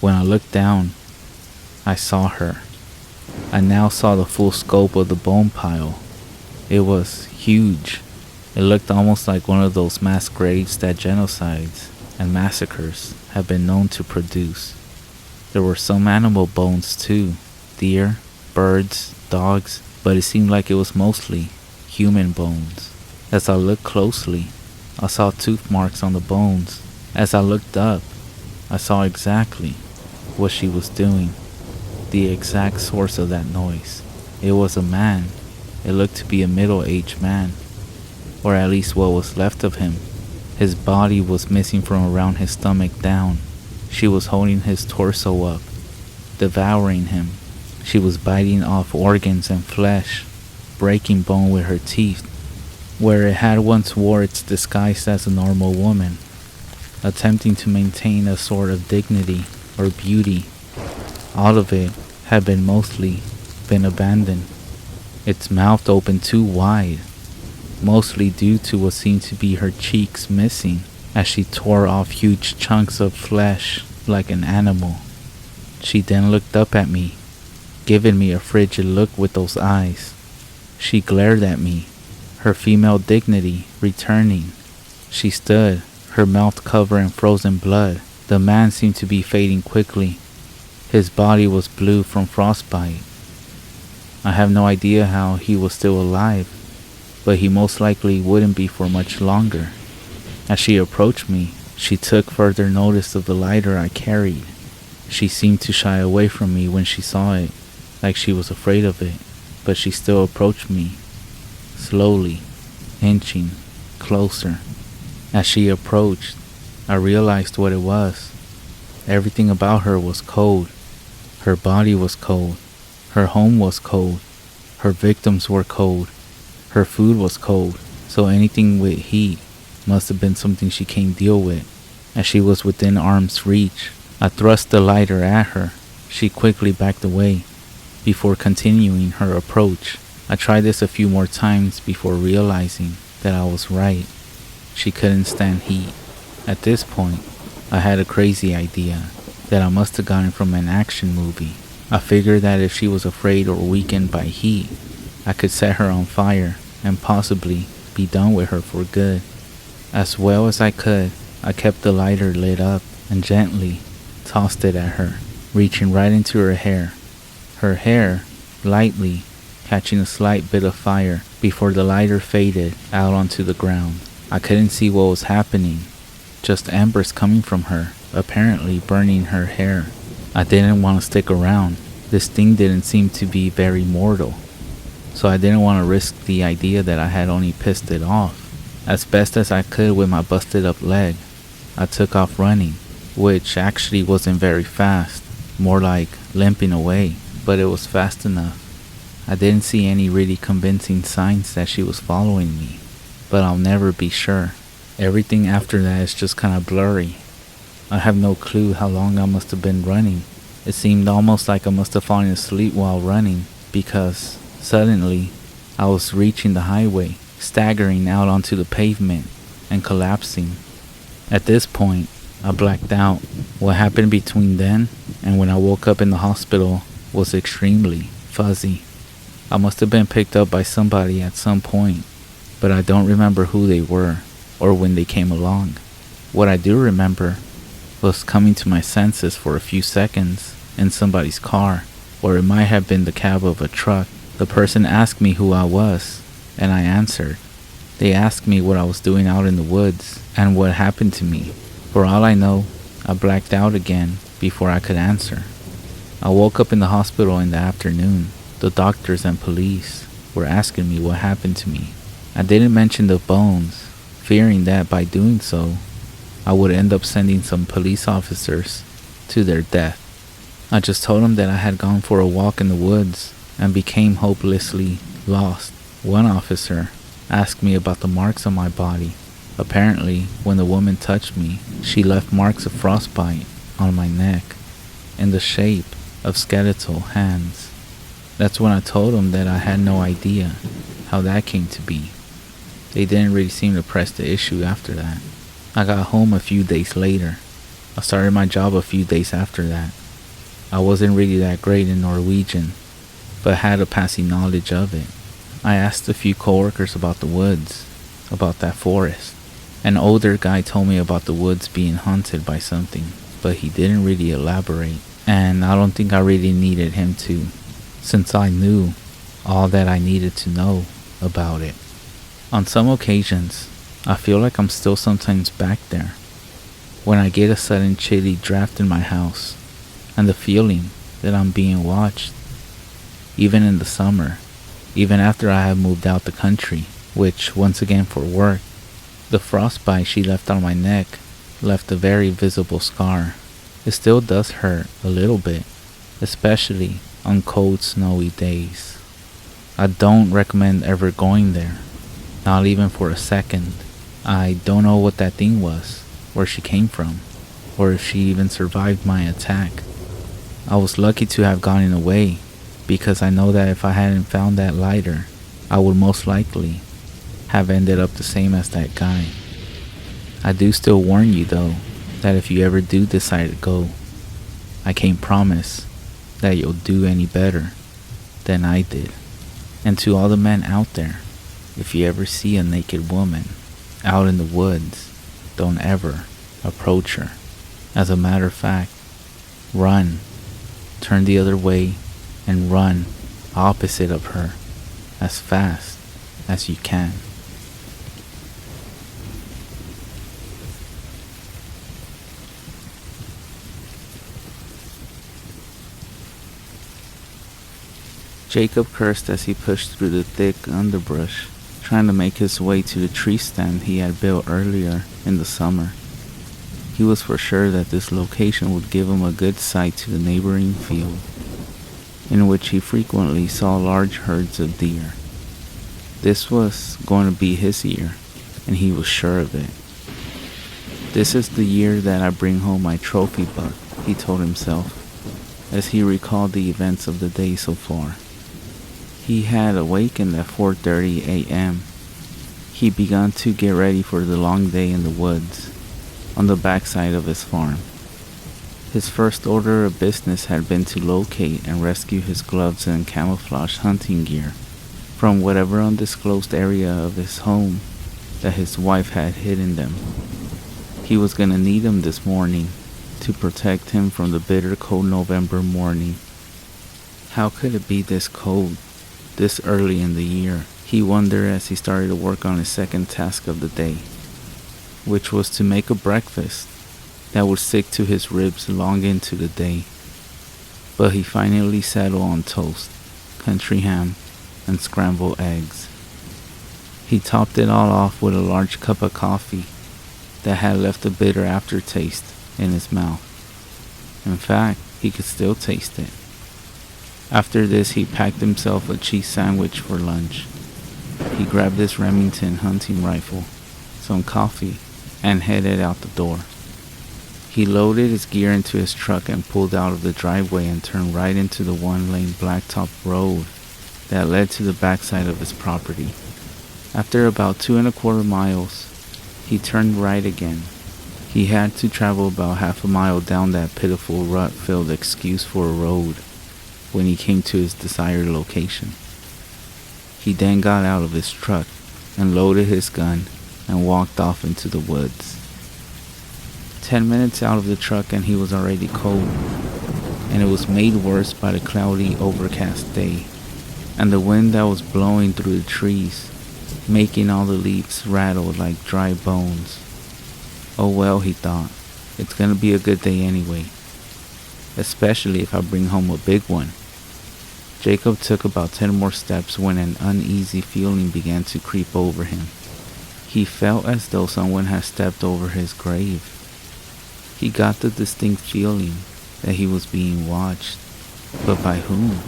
When I looked down, I saw her. I now saw the full scope of the bone pile. It was huge. It looked almost like one of those mass graves that genocides and massacres have been known to produce. There were some animal bones too, deer, birds, dogs, but it seemed like it was mostly human bones. As I looked closely, I saw tooth marks on the bones. As I looked up, I saw exactly what she was doing, the exact source of that noise. It was a man. It looked to be a middle-aged man, or at least what was left of him. His body was missing from around his stomach down. She was holding his torso up, devouring him. She was biting off organs and flesh, breaking bone with her teeth, where it had once wore its disguise as a normal woman, attempting to maintain a sort of dignity or beauty. All of it had been mostly been abandoned. Its mouth opened too wide, mostly due to what seemed to be her cheeks missing as she tore off huge chunks of flesh like an animal. She then looked up at me, giving me a frigid look with those eyes. She glared at me, her female dignity returning. She stood, her mouth covered in frozen blood. The man seemed to be fading quickly. His body was blue from frostbite. I have no idea how he was still alive, but he most likely wouldn't be for much longer. As she approached me, she took further notice of the lighter I carried. She seemed to shy away from me when she saw it, like she was afraid of it, but she still approached me, slowly, inching closer. As she approached, I realized what it was. Everything about her was cold. Her body was cold. Her home was cold. Her victims were cold. Her food was cold, so anything with heat must have been something she can't deal with. As she was within arm's reach, I thrust the lighter at her. She quickly backed away before continuing her approach. I tried this a few more times before realizing that I was right. She couldn't stand heat. At this point, I had a crazy idea that I must have gotten from an action movie. I figured that if she was afraid or weakened by heat, I could set her on fire and possibly be done with her for good. As well as I could, I kept the lighter lit up and gently tossed it at her, reaching right into her hair. Her hair, lightly, catching a slight bit of fire before the lighter faded out onto the ground. I couldn't see what was happening, just embers coming from her, apparently burning her hair. I didn't want to stick around. This thing didn't seem to be very mortal, so I didn't want to risk the idea that I had only pissed it off. As best as I could with my busted up leg, I took off running, which actually wasn't very fast, more like limping away, but it was fast enough. I didn't see any really convincing signs that she was following me, but I'll never be sure. Everything after that is just kind of blurry. I have no clue how long I must have been running. It seemed almost like I must have fallen asleep while running, because suddenly I was reaching the highway, staggering out onto the pavement and collapsing. At this point, I blacked out. What happened between then and when I woke up in the hospital was extremely fuzzy. I must have been picked up by somebody at some point, but I don't remember who they were or when they came along. What I do remember was coming to my senses for a few seconds in somebody's car, or it might have been the cab of a truck. The person asked me who I was, and I answered. They asked me what I was doing out in the woods and what happened to me. For all I know, I blacked out again before I could answer. I woke up in the hospital in the afternoon. The doctors and police were asking me what happened to me. I didn't mention the bones, fearing that by doing so, I would end up sending some police officers to their death. I just told them that I had gone for a walk in the woods and became hopelessly lost. One officer asked me about the marks on my body. Apparently, when the woman touched me, she left marks of frostbite on my neck in the shape of skeletal hands. That's when I told them that I had no idea how that came to be. They didn't really seem to press the issue after that. I got home a few days later. I started my job a few days after that. I wasn't really that great in Norwegian, but had a passing knowledge of it. I asked a few coworkers about the woods, about that forest. An older guy told me about the woods being haunted by something, but he didn't really elaborate, and I don't think I really needed him to, since I knew all that I needed to know about it. On some occasions, I feel like I'm still sometimes back there, when I get a sudden chilly draft in my house, and the feeling that I'm being watched. Even in the summer, even after I have moved out the country, which, once again for work, the frostbite she left on my neck left a very visible scar. It still does hurt a little bit, especially on cold, snowy days. I don't recommend ever going there, not even for a second. I don't know what that thing was, where she came from, or if she even survived my attack. I was lucky to have gotten away, because I know that if I hadn't found that lighter, I would most likely have ended up the same as that guy. I do still warn you though, that if you ever do decide to go, I can't promise that you'll do any better than I did. And to all the men out there, if you ever see a naked woman out in the woods, don't ever approach her. As a matter of fact, run, turn the other way, and run opposite of her as fast as you can. Jacob cursed as he pushed through the thick underbrush, trying to make his way to the tree stand he had built earlier in the summer. He was for sure that this location would give him a good sight to the neighboring field, in which he frequently saw large herds of deer. This was going to be his year, and he was sure of it. This is the year that I bring home my trophy buck, he told himself, as he recalled the events of the day so far. He had awakened at 4:30 a.m. He began to get ready for the long day in the woods, on the backside of his farm. His first order of business had been to locate and rescue his gloves and camouflage hunting gear from whatever undisclosed area of his home that his wife had hidden them. He was gonna need them this morning to protect him from the bitter cold November morning. How could it be this cold, this early in the year? He wondered as he started to work on his second task of the day, which was to make a breakfast that would stick to his ribs long into the day. But he finally settled on toast, country ham, and scrambled eggs. He topped it all off with a large cup of coffee that had left a bitter aftertaste in his mouth. In fact, he could still taste it. After this, he packed himself a cheese sandwich for lunch. He grabbed his Remington hunting rifle, some coffee, and headed out the door. He loaded his gear into his truck and pulled out of the driveway and turned right into the one-lane blacktop road that led to the backside of his property. After about 2.25 miles, he turned right again. He had to travel about half a mile down that pitiful rut-filled excuse for a road when he came to his desired location. He then got out of his truck and loaded his gun and walked off into the woods. 10 minutes out of the truck and he was already cold, and it was made worse by the cloudy, overcast day and the wind that was blowing through the trees, making all the leaves rattle like dry bones. Oh well, he thought, it's gonna be a good day anyway. especially if I bring home a big one. Jacob took about 10 more steps when an uneasy feeling began to creep over him. He felt as though someone had stepped over his grave. He got the distinct feeling that he was being watched, but by whom?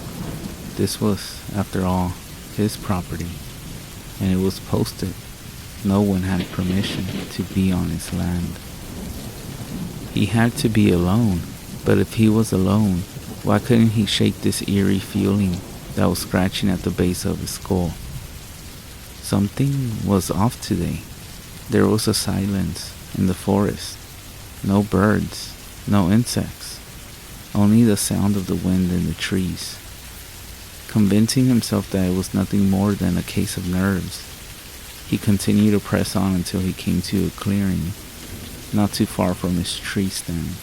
This was, after all, his property, and it was posted. No one had permission to be on his land. He had to be alone, but if he was alone, why couldn't he shake this eerie feeling that was scratching at the base of his skull? Something was off today. There was a silence in the forest. No birds, no insects, only the sound of the wind in the trees. Convincing himself that it was nothing more than a case of nerves, he continued to press on until he came to a clearing not too far from his tree stand.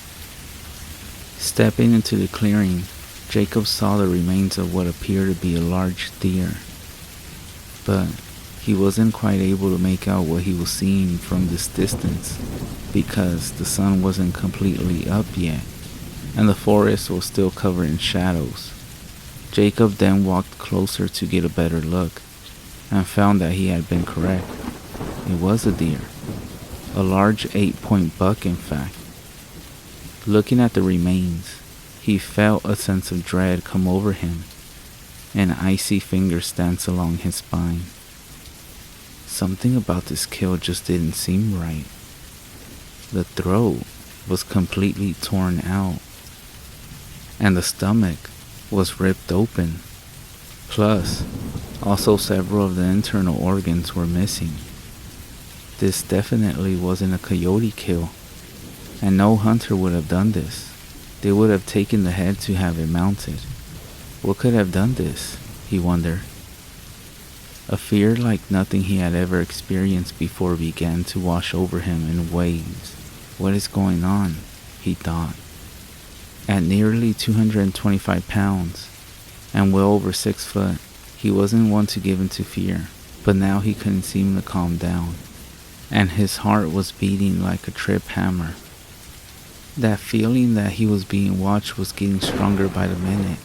Stepping into the clearing, Jacob saw the remains of what appeared to be a large deer, but he wasn't quite able to make out what he was seeing from this distance because the sun wasn't completely up yet and the forest was still covered in shadows. Jacob then walked closer to get a better look and found that he had been correct. It was a deer, a large 8-point buck in fact. Looking at the remains, he felt a sense of dread come over him, and icy fingers dance along his spine. Something about this kill just didn't seem right. The throat was completely torn out, and the stomach was ripped open. Plus, also several of the internal organs were missing. This definitely wasn't a coyote kill, and no hunter would have done this. They would have taken the head to have it mounted. What could have done this, he wondered. A fear like nothing he had ever experienced before began to wash over him in waves. What is going on? He thought. At nearly 225 pounds and well over 6 foot, he wasn't one to give in to fear, but now he couldn't seem to calm down, and his heart was beating like a trip hammer. That feeling that he was being watched was getting stronger by the minute,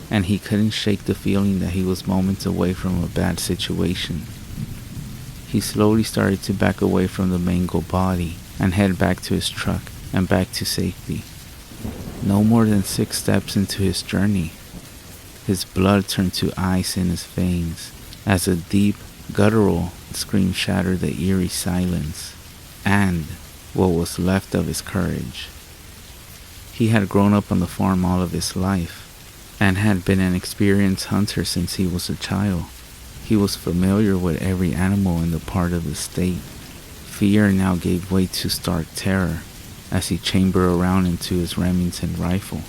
and he couldn't shake the feeling that he was moments away from a bad situation. He slowly started to back away from the mangled body and head back to his truck and back to safety. No more than 6 steps into his journey, his blood turned to ice in his veins as a deep, guttural scream shattered the eerie silence and what was left of his courage. He had grown up on the farm all of his life and had been an experienced hunter since he was a child. He was familiar with every animal in the part of the state. Fear now gave way to stark terror as he chambered around into his Remington rifle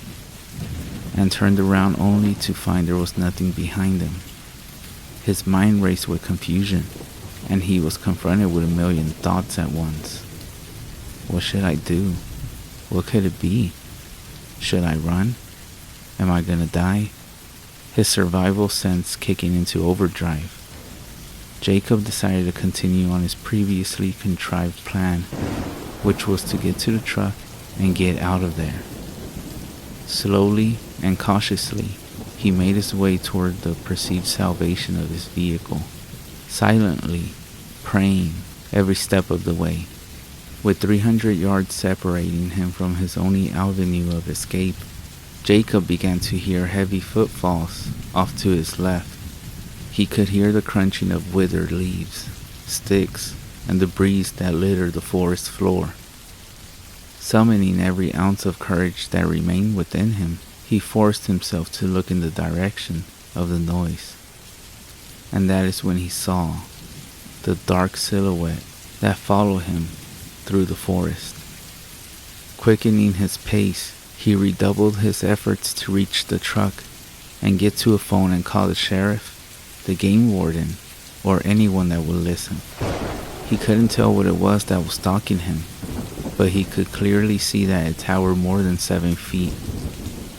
and turned around only to find there was nothing behind him. His mind raced with confusion, and he was confronted with a million thoughts at once. What should I do? What could it be? Should I run? Am I gonna die? His survival sense kicking into overdrive. Jacob decided to continue on his previously contrived plan, which was to get to the truck and get out of there. Slowly and cautiously, he made his way toward the perceived salvation of his vehicle, silently praying every step of the way. With 300 yards separating him from his only avenue of escape, Jacob began to hear heavy footfalls off to his left. He could hear the crunching of withered leaves, sticks, and the breeze that littered the forest floor. Summoning every ounce of courage that remained within him, he forced himself to look in the direction of the noise. And that is when he saw the dark silhouette that followed him through the forest. Quickening his pace, he redoubled his efforts to reach the truck and get to a phone and call the sheriff, the game warden, or anyone that would listen. He couldn't tell what it was that was stalking him, but he could clearly see that it towered more than 7 feet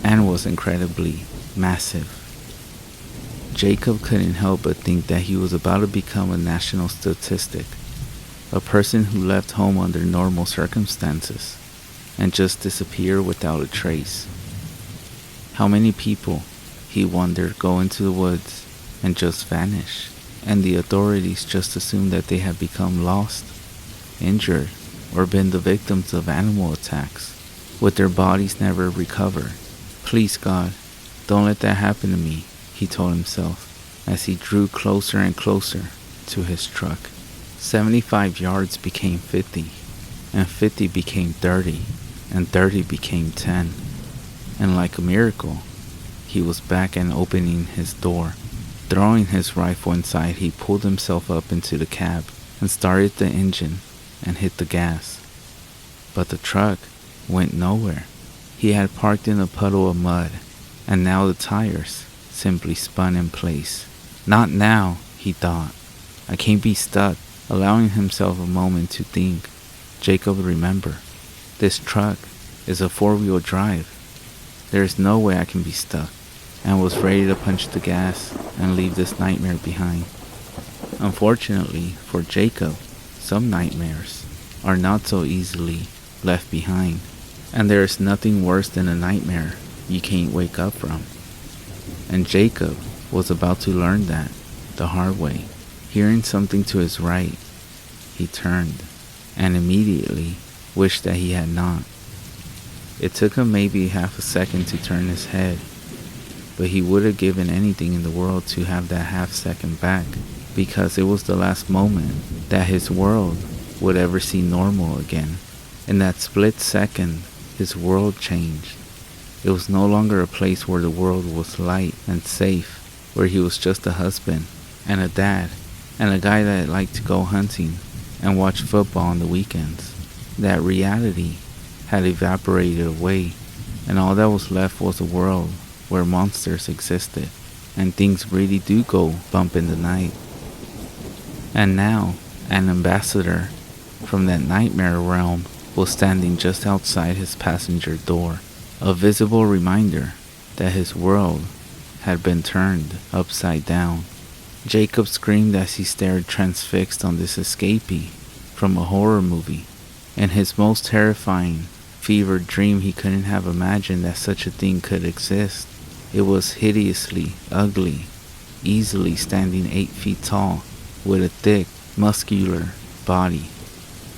and was incredibly massive. Jacob couldn't help but think that he was about to become a national statistic, a person who left home under normal circumstances, and just disappear without a trace. How many people, he wondered, go into the woods and just vanish, and the authorities just assume that they have become lost, injured, or been the victims of animal attacks, with their bodies never recovered. Please, God, don't let that happen to me, he told himself as he drew closer and closer to his truck. 75 yards became 50, and 50 became 30, and 30 became 10. And like a miracle, he was back and opening his door. Throwing his rifle inside, he pulled himself up into the cab and started the engine and hit the gas. But the truck went nowhere. He had parked in a puddle of mud, and now the tires simply spun in place. Not now, he thought. I can't be stuck. Allowing himself a moment to think, Jacob remembered, this truck is a 4-wheel drive. There is no way I can be stuck, and was ready to punch the gas and leave this nightmare behind. Unfortunately for Jacob, some nightmares are not so easily left behind, and there is nothing worse than a nightmare you can't wake up from. And Jacob was about to learn that the hard way. Hearing something to his right, he turned and immediately wished that he had not. It took him maybe half a second to turn his head, but he would have given anything in the world to have that half second back, because it was the last moment that his world would ever see normal again. In that split second, his world changed. It was no longer a place where the world was light and safe, where he was just a husband and a dad and a guy that liked to go hunting and watch football on the weekends. That reality had evaporated away, and all that was left was a world where monsters existed and things really do go bump in the night. And now, an ambassador from that nightmare realm was standing just outside his passenger door, a visible reminder that his world had been turned upside down. Jacob screamed as he stared transfixed on this escapee from a horror movie. In his most terrifying, fevered dream, he couldn't have imagined that such a thing could exist. It was hideously ugly, easily standing 8 feet tall, with a thick, muscular body.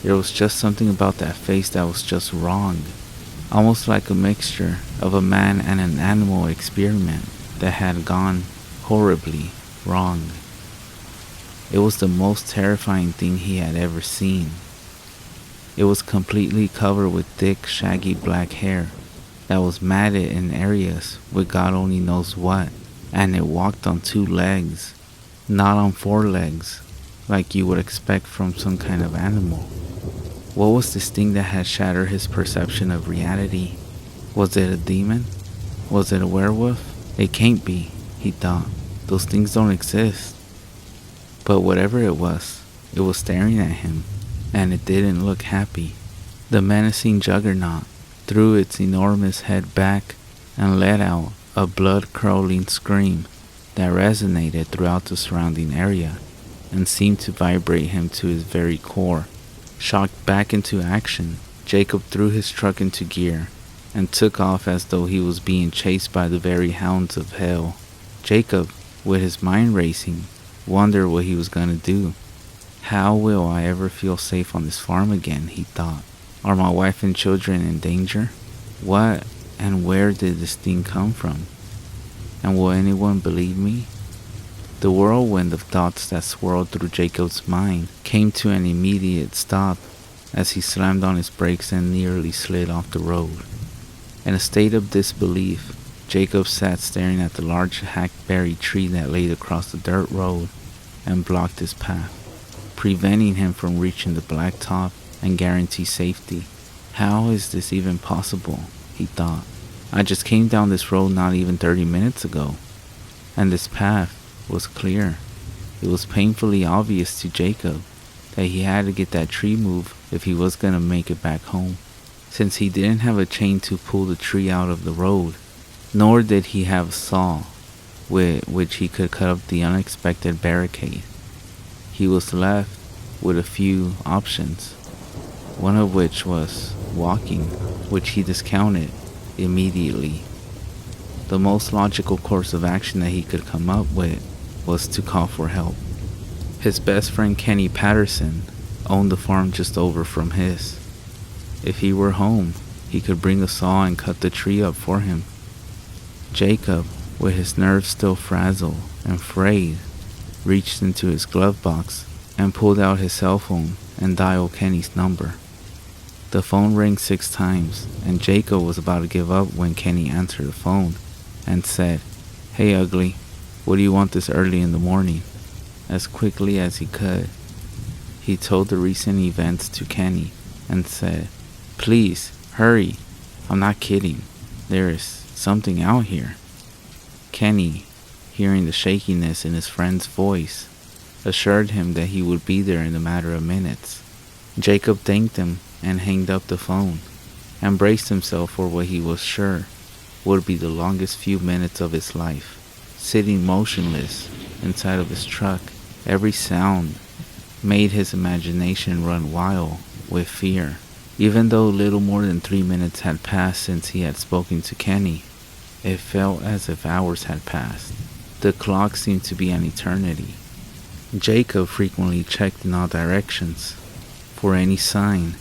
There was just something about that face that was just wrong, almost like a mixture of a man and an animal experiment that had gone horribly wrong. It was the most terrifying thing he had ever seen. It was completely covered with thick, shaggy black hair that was matted in areas with God only knows what, and it walked on 2 legs, not on 4 legs, like you would expect from some kind of animal. What was this thing that had shattered his perception of reality? Was it a demon? Was it a werewolf? It can't be, he thought. Those things don't exist. But whatever it was staring at him, and it didn't look happy. The menacing juggernaut threw its enormous head back and let out a blood-curdling scream that resonated throughout the surrounding area and seemed to vibrate him to his very core. Shocked back into action, Jacob threw his truck into gear and took off as though he was being chased by the very hounds of hell. Jacob, with his mind racing, wondered what he was going to do. How will I ever feel safe on this farm again, he thought. Are my wife and children in danger? What and where did this thing come from? And will anyone believe me? The whirlwind of thoughts that swirled through Jacob's mind came to an immediate stop as he slammed on his brakes and nearly slid off the road. In a state of disbelief, Jacob sat staring at the large hackberry tree that laid across the dirt road and blocked his path, preventing him from reaching the blacktop and guarantee safety. How is this even possible, he thought. I just came down this road not even 30 minutes ago, and this path was clear. It was painfully obvious to Jacob that he had to get that tree moved if he was going to make it back home, since he didn't have a chain to pull the tree out of the road, nor did he have a saw with which he could cut up the unexpected barricade. He was left with a few options, one of which was walking, which he discounted immediately. The most logical course of action that he could come up with was to call for help. His best friend Kenny Patterson owned the farm just over from his. If he were home, he could bring a saw and cut the tree up for him. Jacob, with his nerves still frazzled and frayed, reached into his glove box and pulled out his cell phone and dialed Kenny's number. The phone rang 6 times, and Jacob was about to give up when Kenny answered the phone and said, "Hey ugly, what do you want this early in the morning?" As quickly as he could, he told the recent events to Kenny and said, "Please, hurry. I'm not kidding. There is something out here." Kenny, hearing the shakiness in his friend's voice, assured him that he would be there in a matter of minutes. Jacob thanked him and hanged up the phone, and braced himself for what he was sure would be the longest few minutes of his life. Sitting motionless inside of his truck, every sound made his imagination run wild with fear. Even though little more than 3 minutes had passed since he had spoken to Kenny, it felt as if hours had passed. The clock seemed to be an eternity. Jacob frequently checked in all directions for any sign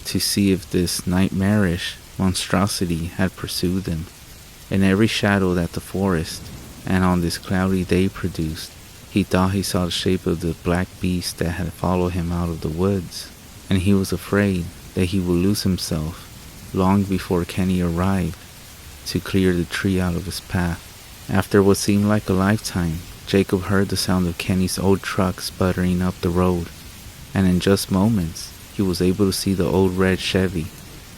to see if this nightmarish monstrosity had pursued them. In every shadow that the forest and on this cloudy day produced, he thought he saw the shape of the black beast that had followed him out of the woods, and he was afraid that he would lose himself long before Kenny arrived to clear the tree out of his path. After what seemed like a lifetime, Jacob heard the sound of Kenny's old truck sputtering up the road, and in just moments, he was able to see the old red Chevy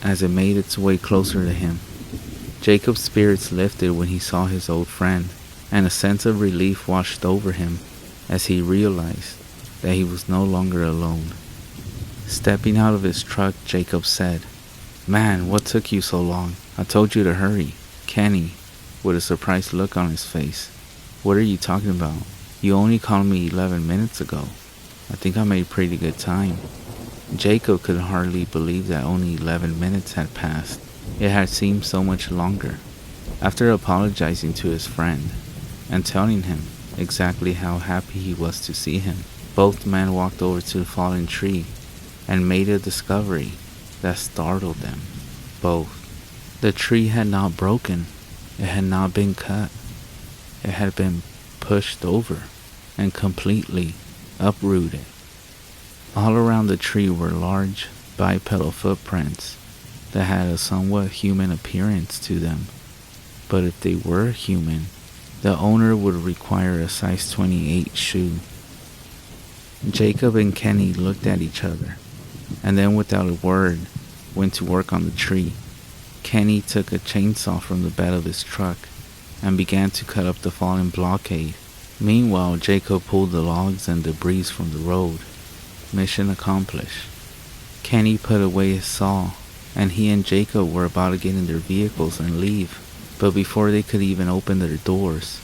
as it made its way closer to him. Jacob's spirits lifted when he saw his old friend, and a sense of relief washed over him as he realized that he was no longer alone. Stepping out of his truck, Jacob said, "Man, what took you so long? I told you to hurry." Kenny, with a surprised look on his face, "What are you talking about? You only called me 11 minutes ago. I think I made pretty good time." Jacob could hardly believe that only 11 minutes had passed. It had seemed so much longer. After apologizing to his friend and telling him exactly how happy he was to see him, both men walked over to the fallen tree and made a discovery that startled them both. The tree had not broken. It had not been cut. It had been pushed over and completely uprooted. All around the tree were large bipedal footprints that had a somewhat human appearance to them. But if they were human, the owner would require a size 28 shoe. Jacob and Kenny looked at each other, and then without a word, went to work on the tree. Kenny took a chainsaw from the bed of his truck and began to cut up the fallen blockade. Meanwhile, Jacob pulled the logs and debris from the road. Mission accomplished. Kenny put away his saw, and he and Jacob were about to get in their vehicles and leave. But before they could even open their doors,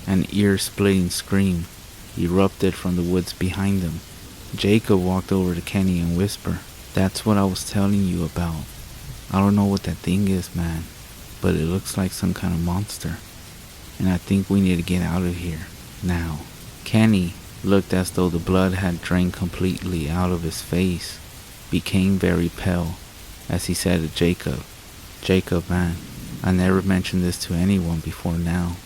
an ear-splitting scream erupted from the woods behind them. Jacob walked over to Kenny and whispered, "That's what I was telling you about. I don't know what that thing is, man, but it looks like some kind of monster. And I think we need to get out of here, now." Kenny looked as though the blood had drained completely out of his face, became very pale, as he said to Jacob, "Jacob, man, I never mentioned this to anyone before now,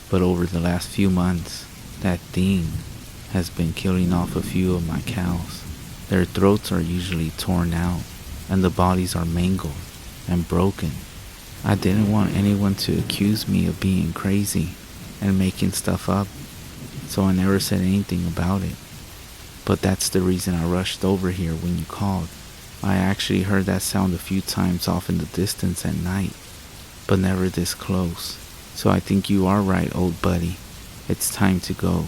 but over the last few months, that thing has been killing off a few of my cows. Their throats are usually torn out, and the bodies are mangled and broken. I didn't want anyone to accuse me of being crazy and making stuff up, so I never said anything about it. But that's the reason I rushed over here when you called. I actually heard that sound a few times off in the distance at night, but never this close. So I think you are right, old buddy. It's time to go."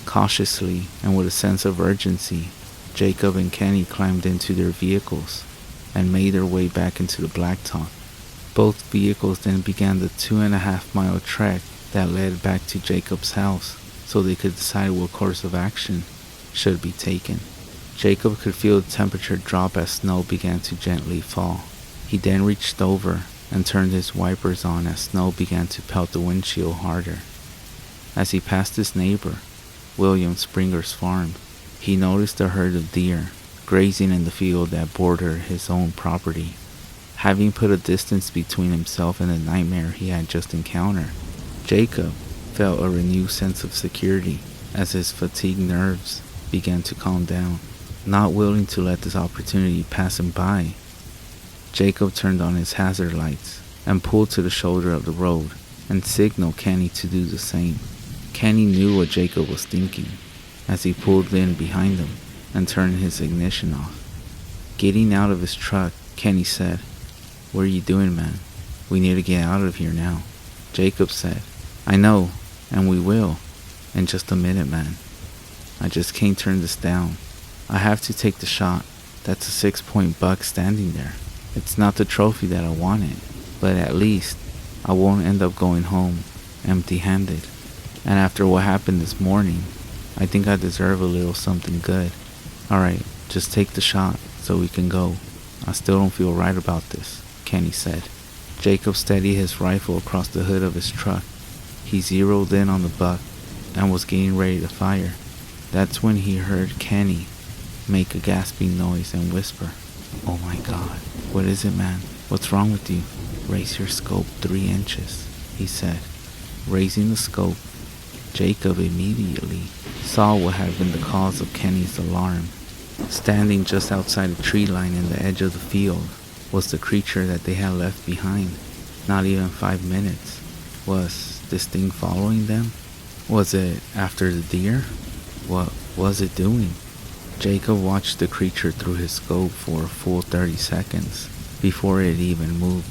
Cautiously and with a sense of urgency, Jacob and Kenny climbed into their vehicles and made their way back into the blacktop. Both vehicles then began the 2.5-mile trek that led back to Jacob's house so they could decide what course of action should be taken. Jacob could feel the temperature drop as snow began to gently fall. He then reached over and turned his wipers on as snow began to pelt the windshield harder. As he passed his neighbor, William Springer's farm, he noticed a herd of deer grazing in the field that bordered his own property. Having put a distance between himself and the nightmare he had just encountered, Jacob felt a renewed sense of security as his fatigued nerves began to calm down. Not willing to let this opportunity pass him by, Jacob turned on his hazard lights and pulled to the shoulder of the road and signaled Kenny to do the same. Kenny knew what Jacob was thinking as he pulled in behind him and turned his ignition off. Getting out of his truck, Kenny said, "What are you doing, man? We need to get out of here now." Jacob said, "I know, and we will. In just a minute, man. I just can't turn this down. I have to take the shot. That's a 6-point buck standing there. It's not the trophy that I wanted, but at least I won't end up going home empty-handed. And after what happened this morning, I think I deserve a little something good. Alright, just take the shot so we can go. I still don't feel right about this," Kenny said. Jacob steadied his rifle across the hood of his truck. He zeroed in on the buck and was getting ready to fire. That's when he heard Kenny make a gasping noise and whisper, "Oh my God, what is it, man? What's wrong with you? Raise your scope 3 inches, he said. Raising the scope, Jacob immediately saw what had been the cause of Kenny's alarm. Standing just outside the tree line in the edge of the field was the creature that they had left behind. Not even 5 minutes. Was this thing following them? Was it after the deer? What was it doing? Jacob watched the creature through his scope for a full 30 seconds before it even moved,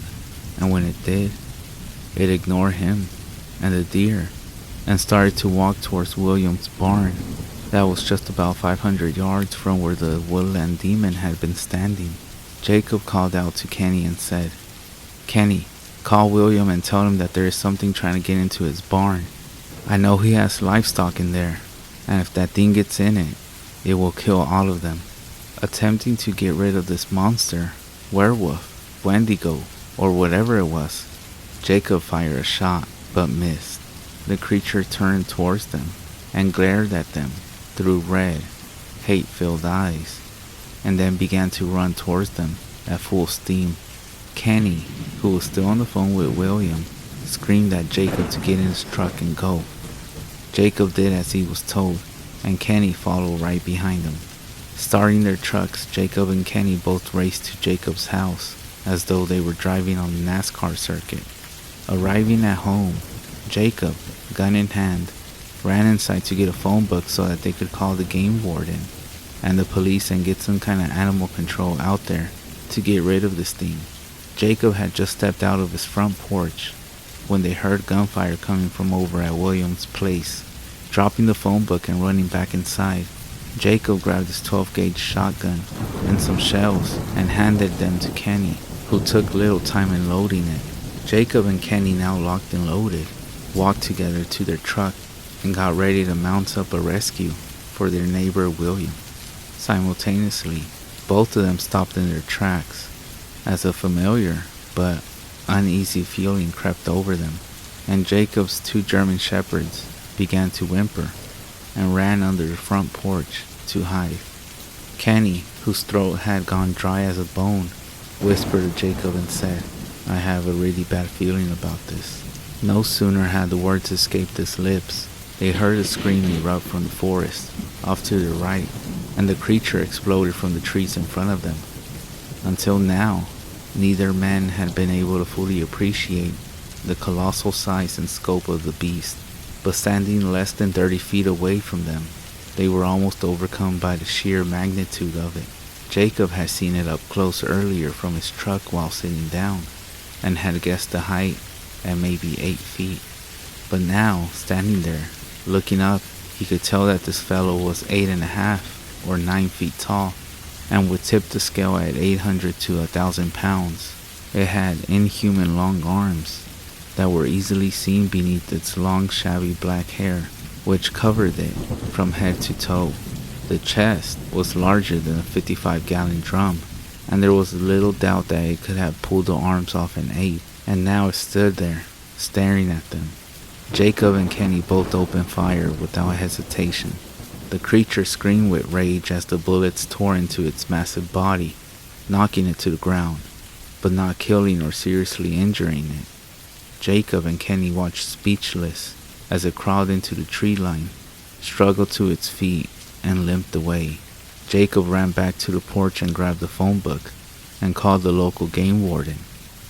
and when it did, it ignored him and the deer and started to walk towards William's barn that was just about 500 yards from where the woodland demon had been standing. Jacob called out to Kenny and said, "Kenny, call William and tell him that there is something trying to get into his barn. I know he has livestock in there, and if that thing gets in it, it will kill all of them." Attempting to get rid of this monster, werewolf, wendigo, or whatever it was, Jacob fired a shot, but missed. The creature turned towards them and glared at them through red, hate-filled eyes, and then began to run towards them at full steam. Kenny, who was still on the phone with William, screamed at Jacob to get in his truck and go. Jacob did as he was told, and Kenny followed right behind him. Starting their trucks, Jacob and Kenny both raced to Jacob's house as though they were driving on the NASCAR circuit. Arriving at home, Jacob, gun in hand, ran inside to get a phone book so that they could call the game warden and the police and get some kind of animal control out there to get rid of this thing. Jacob had just stepped out of his front porch when they heard gunfire coming from over at William's place. Dropping the phone book and running back inside, Jacob grabbed his 12-gauge shotgun and some shells and handed them to Kenny, who took little time in loading it. Jacob and Kenny, now locked and loaded, walked together to their truck and got ready to mount up a rescue for their neighbor William. Simultaneously, both of them stopped in their tracks as a familiar but uneasy feeling crept over them, and Jacob's 2 German shepherds began to whimper and ran under the front porch to hide. Kenny, whose throat had gone dry as a bone, whispered to Jacob and said, "I have a really bad feeling about this." No sooner had the words escaped his lips, they heard a scream erupt from the forest off to the right, and the creature exploded from the trees in front of them. Until now, neither man had been able to fully appreciate the colossal size and scope of the beast, but standing less than 30 feet away from them, they were almost overcome by the sheer magnitude of it. Jacob had seen it up close earlier from his truck while sitting down, and had guessed the height at maybe 8 feet. But now, standing there, looking up, he could tell that this fellow was 8.5 or 9 feet tall, and would tip the scale at 800 to 1,000 pounds. It had inhuman long arms that were easily seen beneath its long shabby black hair, which covered it from head to toe. The chest was larger than a 55-gallon drum, and there was little doubt that it could have pulled the arms off an ape, and now it stood there, staring at them. Jacob and Kenny both opened fire without hesitation. The creature screamed with rage as the bullets tore into its massive body, knocking it to the ground, but not killing or seriously injuring it. Jacob and Kenny watched speechless as it crawled into the tree line, struggled to its feet, and limped away. Jacob ran back to the porch and grabbed the phone book and called the local game warden.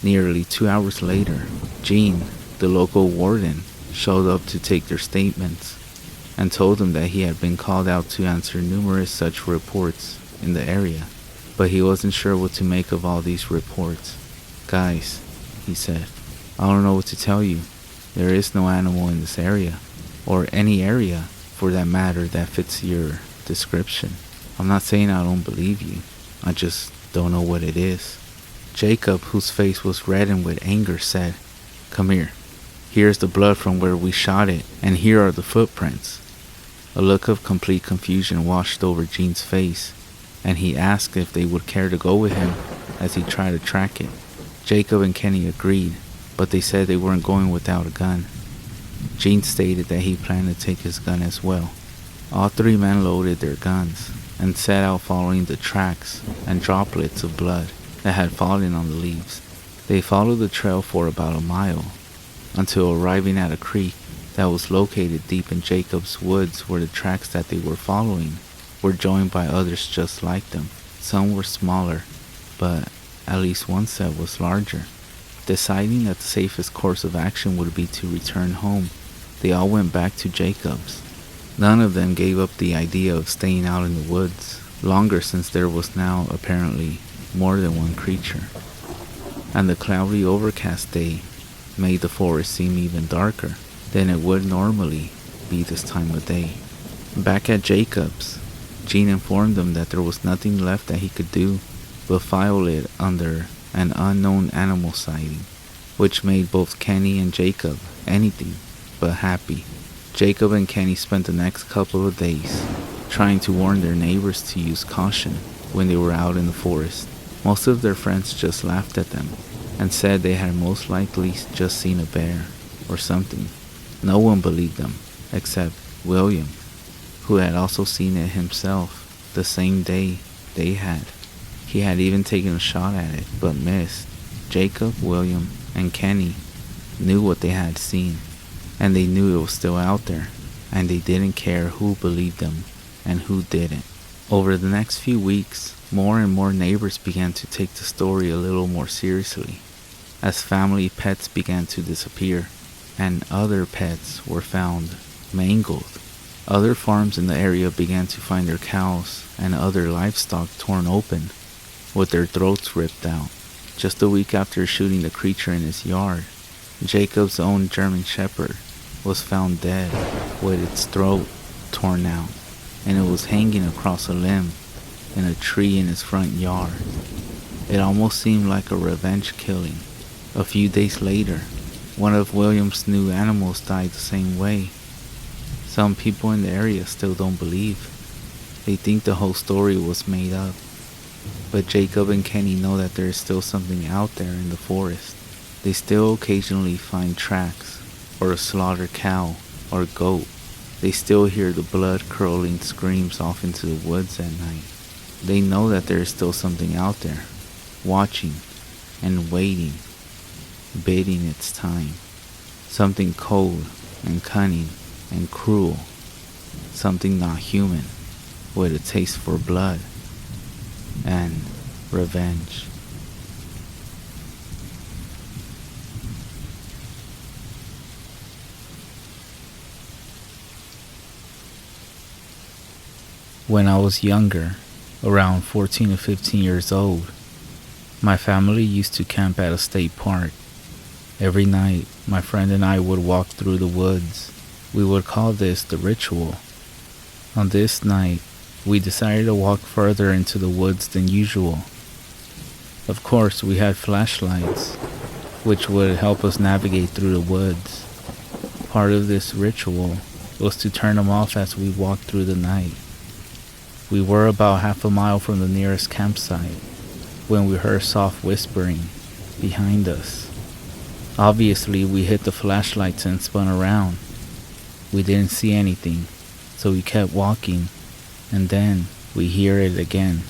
Nearly 2 hours later, Gene, the local warden, showed up to take their statements and told them that he had been called out to answer numerous such reports in the area, but he wasn't sure what to make of all these reports. "Guys," he said, "I don't know what to tell you. There is no animal in this area, or any area for that matter that fits your description. I'm not saying I don't believe you, I just don't know what it is." Jacob, whose face was reddened with anger, said, "Come here. Here's the blood from where we shot it, and here are the footprints." A look of complete confusion washed over Gene's face, and he asked if they would care to go with him as he tried to track it. Jacob and Kenny agreed, but they said they weren't going without a gun. Gene stated that he planned to take his gun as well. All three men loaded their guns and set out following the tracks and droplets of blood that had fallen on the leaves. They followed the trail for about a mile until arriving at a creek that was located deep in Jacob's woods, where the tracks that they were following were joined by others just like them. Some were smaller, but at least one set was larger. Deciding that the safest course of action would be to return home, they all went back to Jacob's. None of them gave up the idea of staying out in the woods longer, since there was now apparently more than one creature, and the cloudy overcast day made the forest seem even darker than it would normally be this time of day. Back at Jacob's, Gene informed them that there was nothing left that he could do but file it under an unknown animal sighting, which made both Kenny and Jacob anything but happy. Jacob and Kenny spent the next couple of days trying to warn their neighbors to use caution when they were out in the forest. Most of their friends just laughed at them and said they had most likely just seen a bear or something. No one believed them except William, who had also seen it himself the same day they had. He had even taken a shot at it, but missed. Jacob, William, and Kenny knew what they had seen, and they knew it was still out there, and they didn't care who believed them and who didn't. Over the next few weeks, more and more neighbors began to take the story a little more seriously, as family pets began to disappear, and other pets were found mangled. Other farms in the area began to find their cows and other livestock torn open, with their throats ripped out. Just a week after shooting the creature in his yard, Jacob's own German Shepherd was found dead, with its throat torn out, and it was hanging across a limb in a tree in his front yard. It almost seemed like a revenge killing. A few days later, one of William's new animals died the same way. Some people in the area still don't believe. They think the whole story was made up. But Jacob and Kenny know that there is still something out there in the forest. They still occasionally find tracks, or a slaughtered cow or goat. They still hear the blood-curdling screams off into the woods at night. They know that there is still something out there, watching and waiting, biding its time. Something cold and cunning and cruel. Something not human, with a taste for blood and revenge. When I was younger, around 14 to 15 years old, my family used to camp at a state park. Every night, my friend and I would walk through the woods. We would call this the ritual. On this night, we decided to walk further into the woods than usual. Of course, we had flashlights, which would help us navigate through the woods. Part of this ritual was to turn them off as we walked through the night. We were about half a mile from the nearest campsite when we heard soft whispering behind us. Obviously, we hit the flashlights and spun around. We didn't see anything, so we kept walking, and then we hear it again.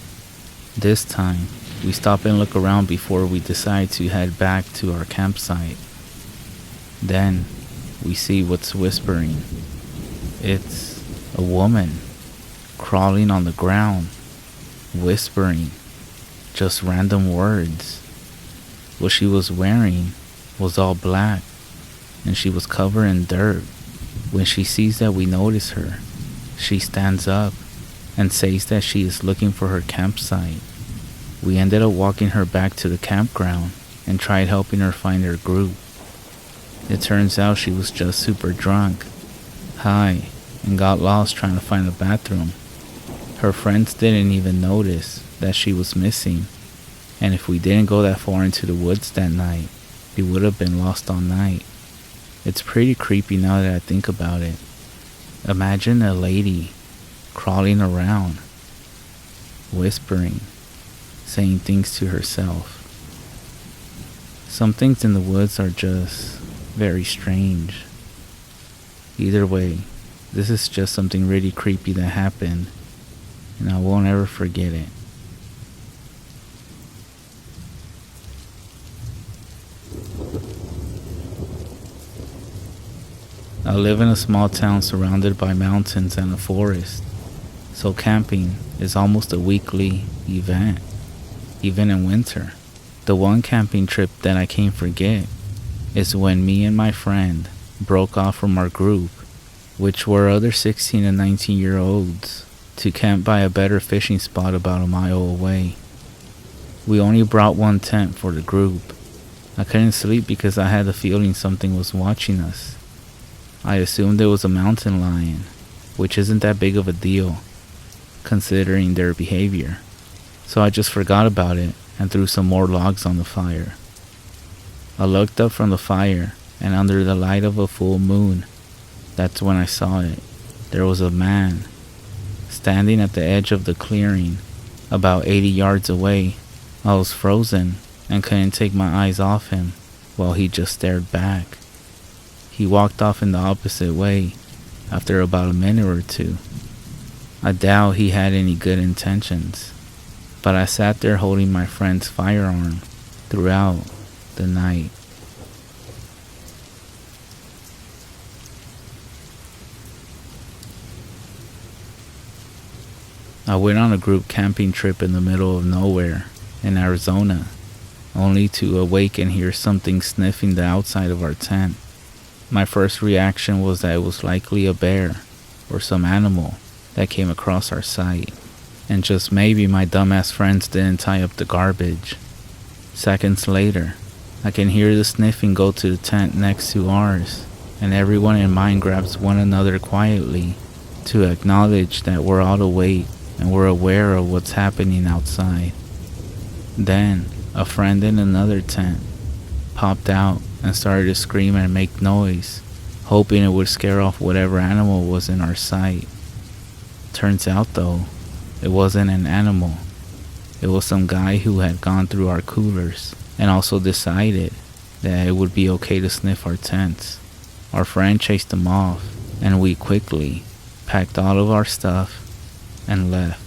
This time, we stop and look around before we decide to head back to our campsite. Then, we see what's whispering. It's a woman crawling on the ground, whispering just random words. What she was wearing was all black, and she was covered in dirt. When she sees that we notice her, she stands up and says that she is looking for her campsite. We ended up walking her back to the campground and tried helping her find her group. It turns out she was just super drunk, high, and got lost trying to find a bathroom. Her friends didn't even notice that she was missing, and if we didn't go that far into the woods that night, we would have been lost all night. It's pretty creepy now that I think about it. Imagine a lady crawling around, whispering, saying things to herself. Some things in the woods are just very strange. Either way, this is just something really creepy that happened, and I won't ever forget it. I live in a small town surrounded by mountains and a forest, so camping is almost a weekly event, even in winter. The one camping trip that I can't forget is when me and my friend broke off from our group, which were other 16 and 19-year-olds, to camp by a better fishing spot about a mile away. We only brought one tent for the group. I couldn't sleep because I had the feeling something was watching us. I assumed it was a mountain lion, which isn't that big of a deal, considering their behavior. So I just forgot about it and threw some more logs on the fire. I looked up from the fire, and under the light of a full moon, that's when I saw it. There was a man standing at the edge of the clearing, about 80 yards away. I was frozen and couldn't take my eyes off him while he just stared back. He walked off in the opposite way after about a minute or two. I doubt he had any good intentions, but I sat there holding my friend's firearm throughout the night. I went on a group camping trip in the middle of nowhere in Arizona, only to awake and hear something sniffing the outside of our tent. My first reaction was that it was likely a bear or some animal that came across our site, and just maybe my dumbass friends didn't tie up the garbage. Seconds later, I can hear the sniffing go to the tent next to ours, and everyone in mine grabs one another quietly to acknowledge that we're all awake and we're aware of what's happening outside. Then, a friend in another tent popped out and started to scream and make noise, hoping it would scare off whatever animal was in our sight. Turns out though, it wasn't an animal. It was some guy who had gone through our coolers and also decided that it would be okay to sniff our tents. Our friend chased him off, and we quickly packed all of our stuff and left.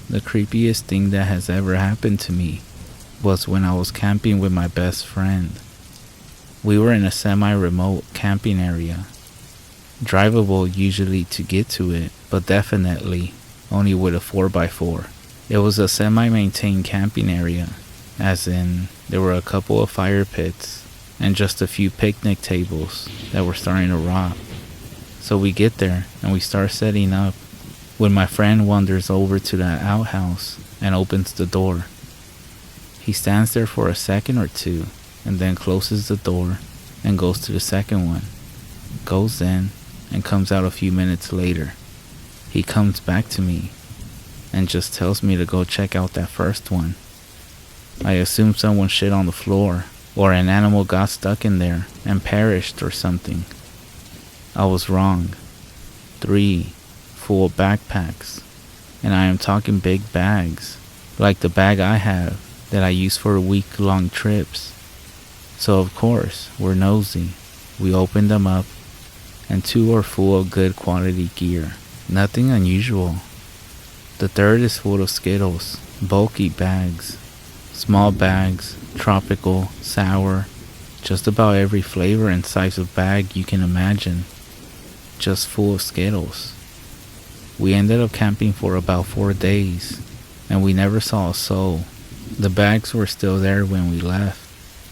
The creepiest thing that has ever happened to me was when I was camping with my best friend. We were in a semi-remote camping area, drivable usually to get to it, but definitely only with a 4x4. It was a semi-maintained camping area, as in there were a couple of fire pits and just a few picnic tables that were starting to rot. So we get there and we start setting up when my friend wanders over to that outhouse and opens the door. He stands there for a second or two and then closes the door and goes to the second one, goes in, and comes out a few minutes later. He comes back to me and just tells me to go check out that first one. I assume someone shit on the floor or an animal got stuck in there and perished or something. I was wrong. 3 full backpacks, and I am talking big bags, like the bag I have that I use for week-long trips. So of course, we're nosy. We opened them up, and 2 are full of good quality gear. Nothing unusual. The third is full of Skittles, bulky bags. Small bags, tropical, sour, just about every flavor and size of bag you can imagine. Just full of Skittles. We ended up camping for about 4 days, and we never saw a soul. The bags were still there when we left.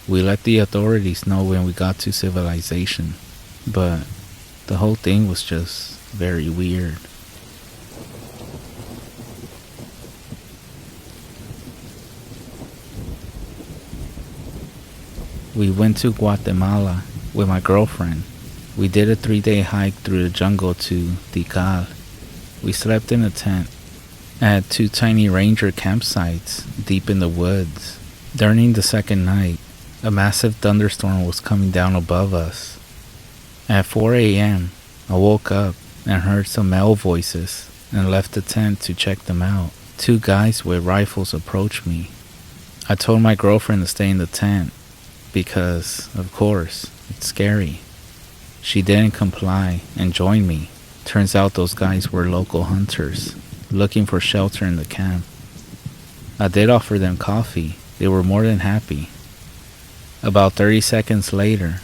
We let the authorities know when we got to civilization, but the whole thing was just very weird. We went to Guatemala with my girlfriend. We did a 3-day hike through the jungle to Tikal. We slept in a tent at 2 tiny ranger campsites deep in the woods. During the second night, a massive thunderstorm was coming down above us. At 4 a.m., I woke up and heard some male voices and left the tent to check them out. 2 guys with rifles approached me. I told my girlfriend to stay in the tent because, of course, it's scary. She didn't comply and joined me. Turns out those guys were local hunters looking for shelter in the camp. I did offer them coffee. They were more than happy. About 30 seconds later,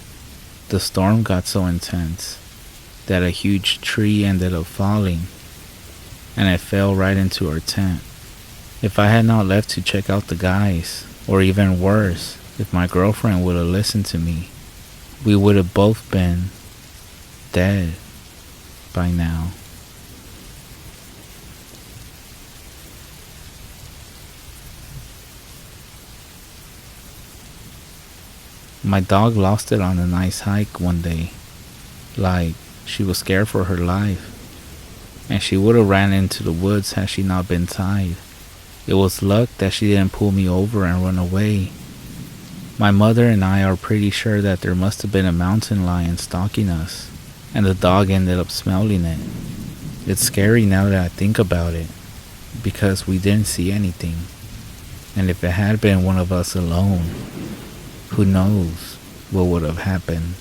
the storm got so intense that a huge tree ended up falling, and it fell right into our tent. If I had not left to check out the guys, or even worse, if my girlfriend would have listened to me, we would have both been dead by now. My dog lost it on a nice hike one day. Like, she was scared for her life, and she would have ran into the woods had she not been tied. It was luck that she didn't pull me over and run away. My mother and I are pretty sure that there must have been a mountain lion stalking us, and the dog ended up smelling it. It's scary now that I think about it, because we didn't see anything. And if it had been one of us alone, who knows what would have happened.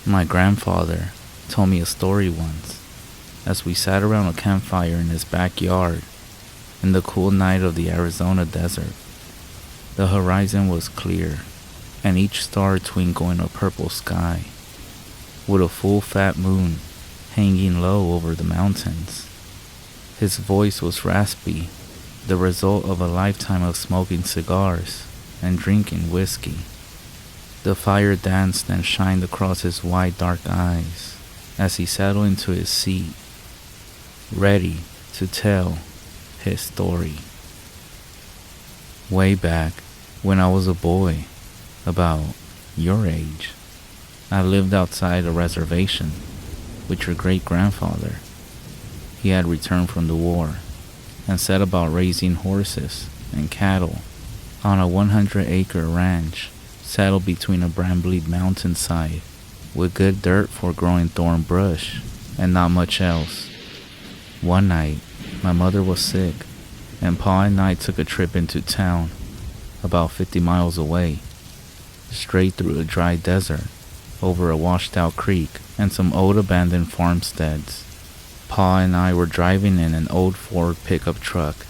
My grandfather told me a story once, as we sat around a campfire in his backyard in the cool night of the Arizona desert. The horizon was clear, and each star twinkle in a purple sky, with a full fat moon hanging low over the mountains. His voice was raspy, the result of a lifetime of smoking cigars and drinking whiskey. The fire danced and shined across his wide dark eyes as he settled into his seat, ready to tell his story. Way back when I was a boy, about your age, I lived outside a reservation with your great-grandfather. He had returned from the war and set about raising horses and cattle on a 100-acre ranch settled between a brambly mountainside with good dirt for growing thorn brush and not much else. One night, my mother was sick, and Pa and I took a trip into town, about 50 miles away, straight through a dry desert, over a washed-out creek and some old abandoned farmsteads. Pa and I were driving in an old Ford pickup truck.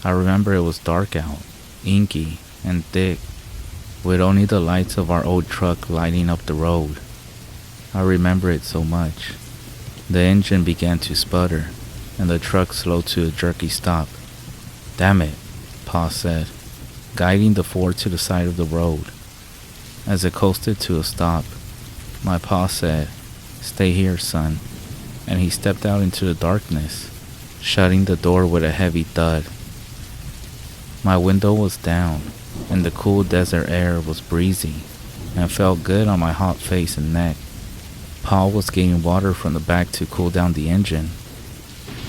I remember it was dark out, inky and thick, with only the lights of our old truck lighting up the road. I remember it so much. The engine began to sputter, and the truck slowed to a jerky stop. "Damn it," Pa said, guiding the Ford to the side of the road. As it coasted to a stop, my Pa said, "Stay here, son," and he stepped out into the darkness, shutting the door with a heavy thud. My window was down, and the cool desert air was breezy and felt good on my hot face and neck. Pa was getting water from the back to cool down the engine,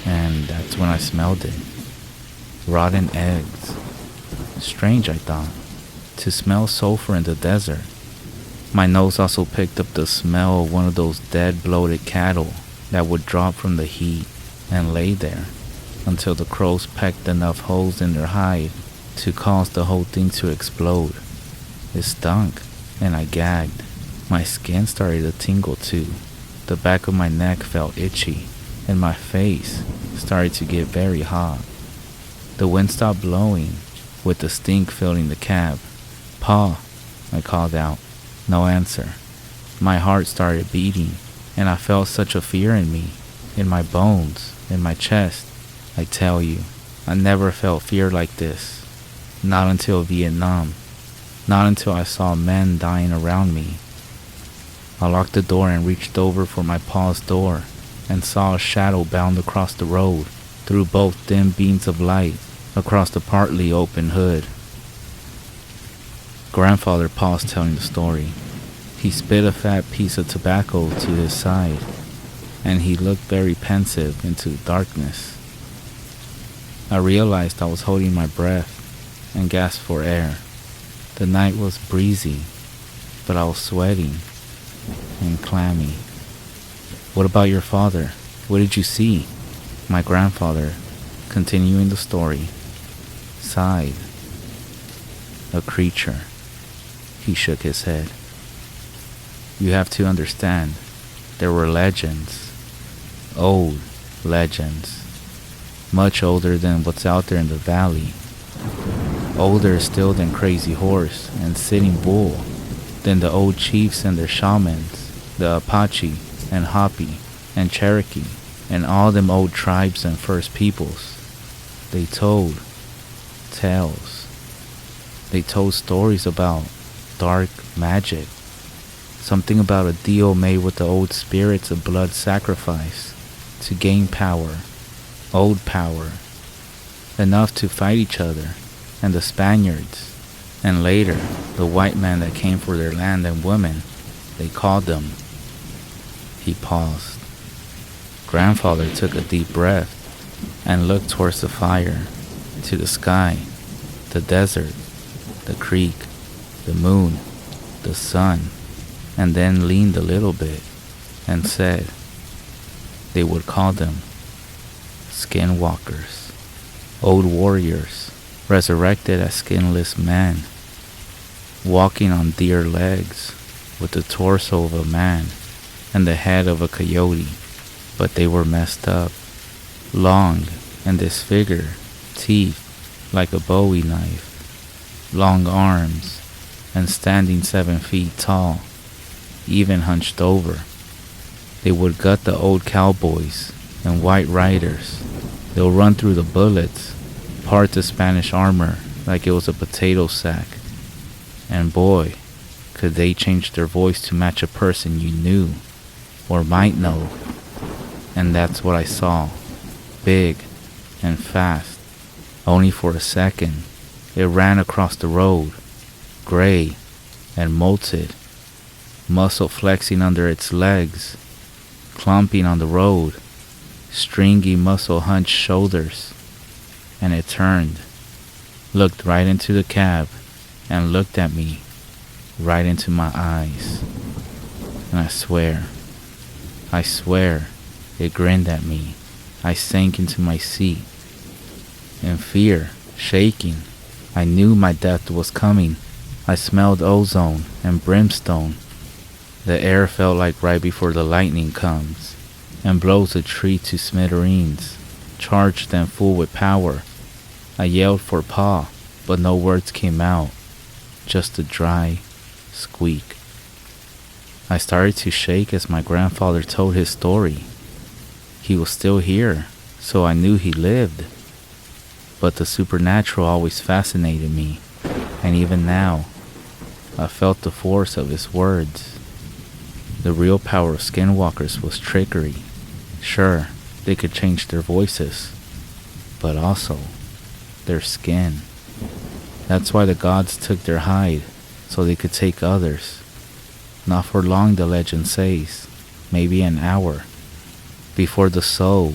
and that's when I smelled it. Rotten eggs. Strange, I thought, to smell sulfur in the desert. My nose also picked up the smell of one of those dead, bloated cattle that would drop from the heat and lay there until the crows pecked enough holes in their hide to cause the whole thing to explode. It stunk, and I gagged. My skin started to tingle too. The back of my neck felt itchy, and my face started to get very hot. The wind stopped blowing, with the stink filling the cab. "Pa," I called out. No answer. My heart started beating, and I felt such a fear in me, in my bones, in my chest. I tell you, I never felt fear like this. Not until Vietnam. Not until I saw men dying around me. I locked the door and reached over for my pa's door and saw a shadow bound across the road through both dim beams of light across the partly open hood. Grandfather paused telling the story. He spit a fat piece of tobacco to his side, and he looked very pensive into the darkness. I realized I was holding my breath and gasped for air. The night was breezy, but I was sweating and clammy. "What about your father? What did you see?" My grandfather, continuing the story, sighed. "A creature." He shook his head. "You have to understand, there were legends. Old legends. Much older than what's out there in the valley. Older still than Crazy Horse and Sitting Bull, than the old chiefs and their shamans, the Apache and Hopi and Cherokee, and all them old tribes and First Peoples. They told tales. They told stories about dark magic. Something about a deal made with the old spirits of blood sacrifice to gain power, old power, enough to fight each other and the Spaniards, and later the white man that came for their land and women. They called them." He paused. Grandfather took a deep breath and looked towards the fire, to the sky, the desert, the creek, the moon, the sun, and then leaned a little bit and said, "They would call them skinwalkers, old warriors, resurrected as skinless men, walking on deer legs with the torso of a man and the head of a coyote, but they were messed up, long and disfigured, teeth like a bowie knife, long arms, and standing 7 feet tall, even hunched over. They would gut the old cowboys and white riders. They'll run through the bullets, part the Spanish armor like it was a potato sack. And boy, could they change their voice to match a person you knew or might know." And that's what I saw, big and fast. Only for a second, it ran across the road, gray and molted, muscle flexing under its legs, clumping on the road, stringy muscle hunched shoulders. And it turned, looked right into the cab, and looked at me, right into my eyes. And I swear, it grinned at me. I sank into my seat. In fear, shaking, I knew my death was coming. I smelled ozone and brimstone. The air felt like right before the lightning comes and blows a tree to smithereens, charged and full with power. I yelled for Pa, but no words came out, just a dry squeak. I started to shake as my grandfather told his story. He was still here, so I knew he lived. But the supernatural always fascinated me, and even now, I felt the force of his words. The real power of skinwalkers was trickery. Sure, they could change their voices, but also their skin. That's why the gods took their hide, so they could take others. Not for long, the legend says. maybe an hour, before the soul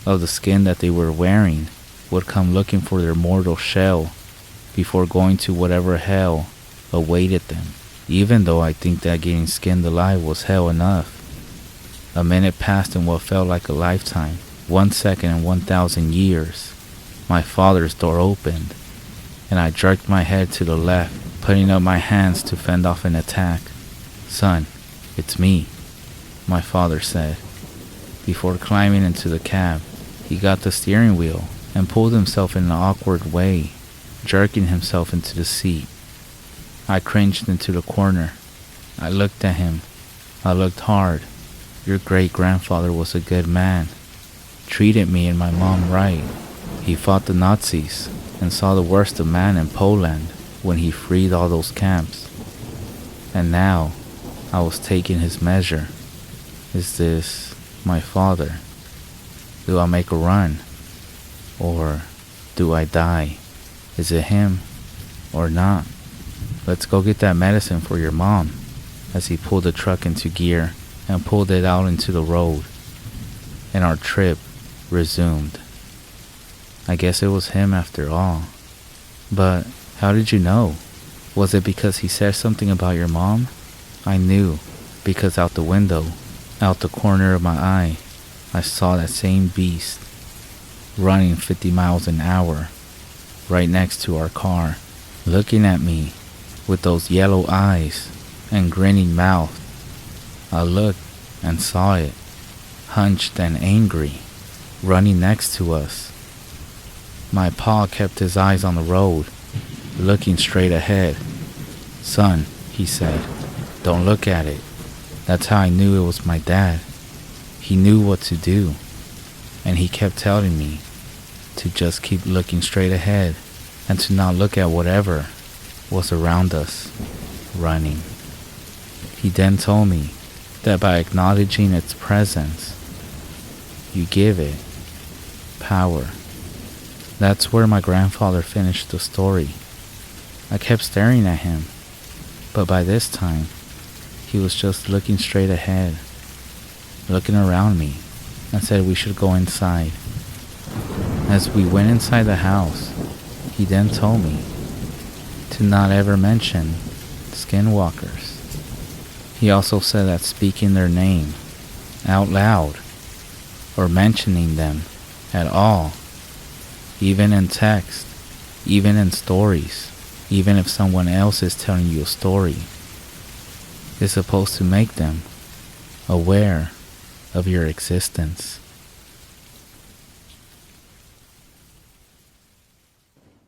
of the skin that they were wearing would come looking for their mortal shell before going to whatever hell awaited them. Even though I think that getting skinned alive was hell enough. A minute passed in what felt like a lifetime. 1 second in 1,000 years. My father's door opened, and I jerked my head to the left, putting up my hands to fend off an attack. "Son, it's me," my father said. Before climbing into the cab, he got the steering wheel and pulled himself in an awkward way, jerking himself into the seat. I cringed into the corner. I looked at him. I looked hard. Your great-grandfather was a good man. Treated me and my mom right. He fought the Nazis and saw the worst of man in Poland when he freed all those camps. And now, I was taking his measure. Is this my father? Do I make a run? Or do I die? Is it him or not? Let's go get that medicine for your mom, as he pulled the truck into gear and pulled it out into the road. And our trip resumed. I guess it was him after all. But how did you know? Was it because he said something about your mom? I knew, because out the window, out the corner of my eye, I saw that same beast running 50 miles an hour right next to our car, looking at me with those yellow eyes and grinning mouth. I looked and saw it, hunched and angry, running next to us. My pa kept his eyes on the road, looking straight ahead. "Son," he said, "don't look at it." That's how I knew it was my dad. He knew what to do, and he kept telling me to just keep looking straight ahead and to not look at whatever was around us, running. He then told me that by acknowledging its presence, you give it power. That's where my grandfather finished the story. I kept staring at him, but by this time, he was just looking straight ahead, looking around me, and said we should go inside. As we went inside the house, he then told me to not ever mention skinwalkers. He also said that speaking their name out loud or mentioning them at all, even in text, even in stories, even if someone else is telling you a story, is supposed to make them aware of your existence.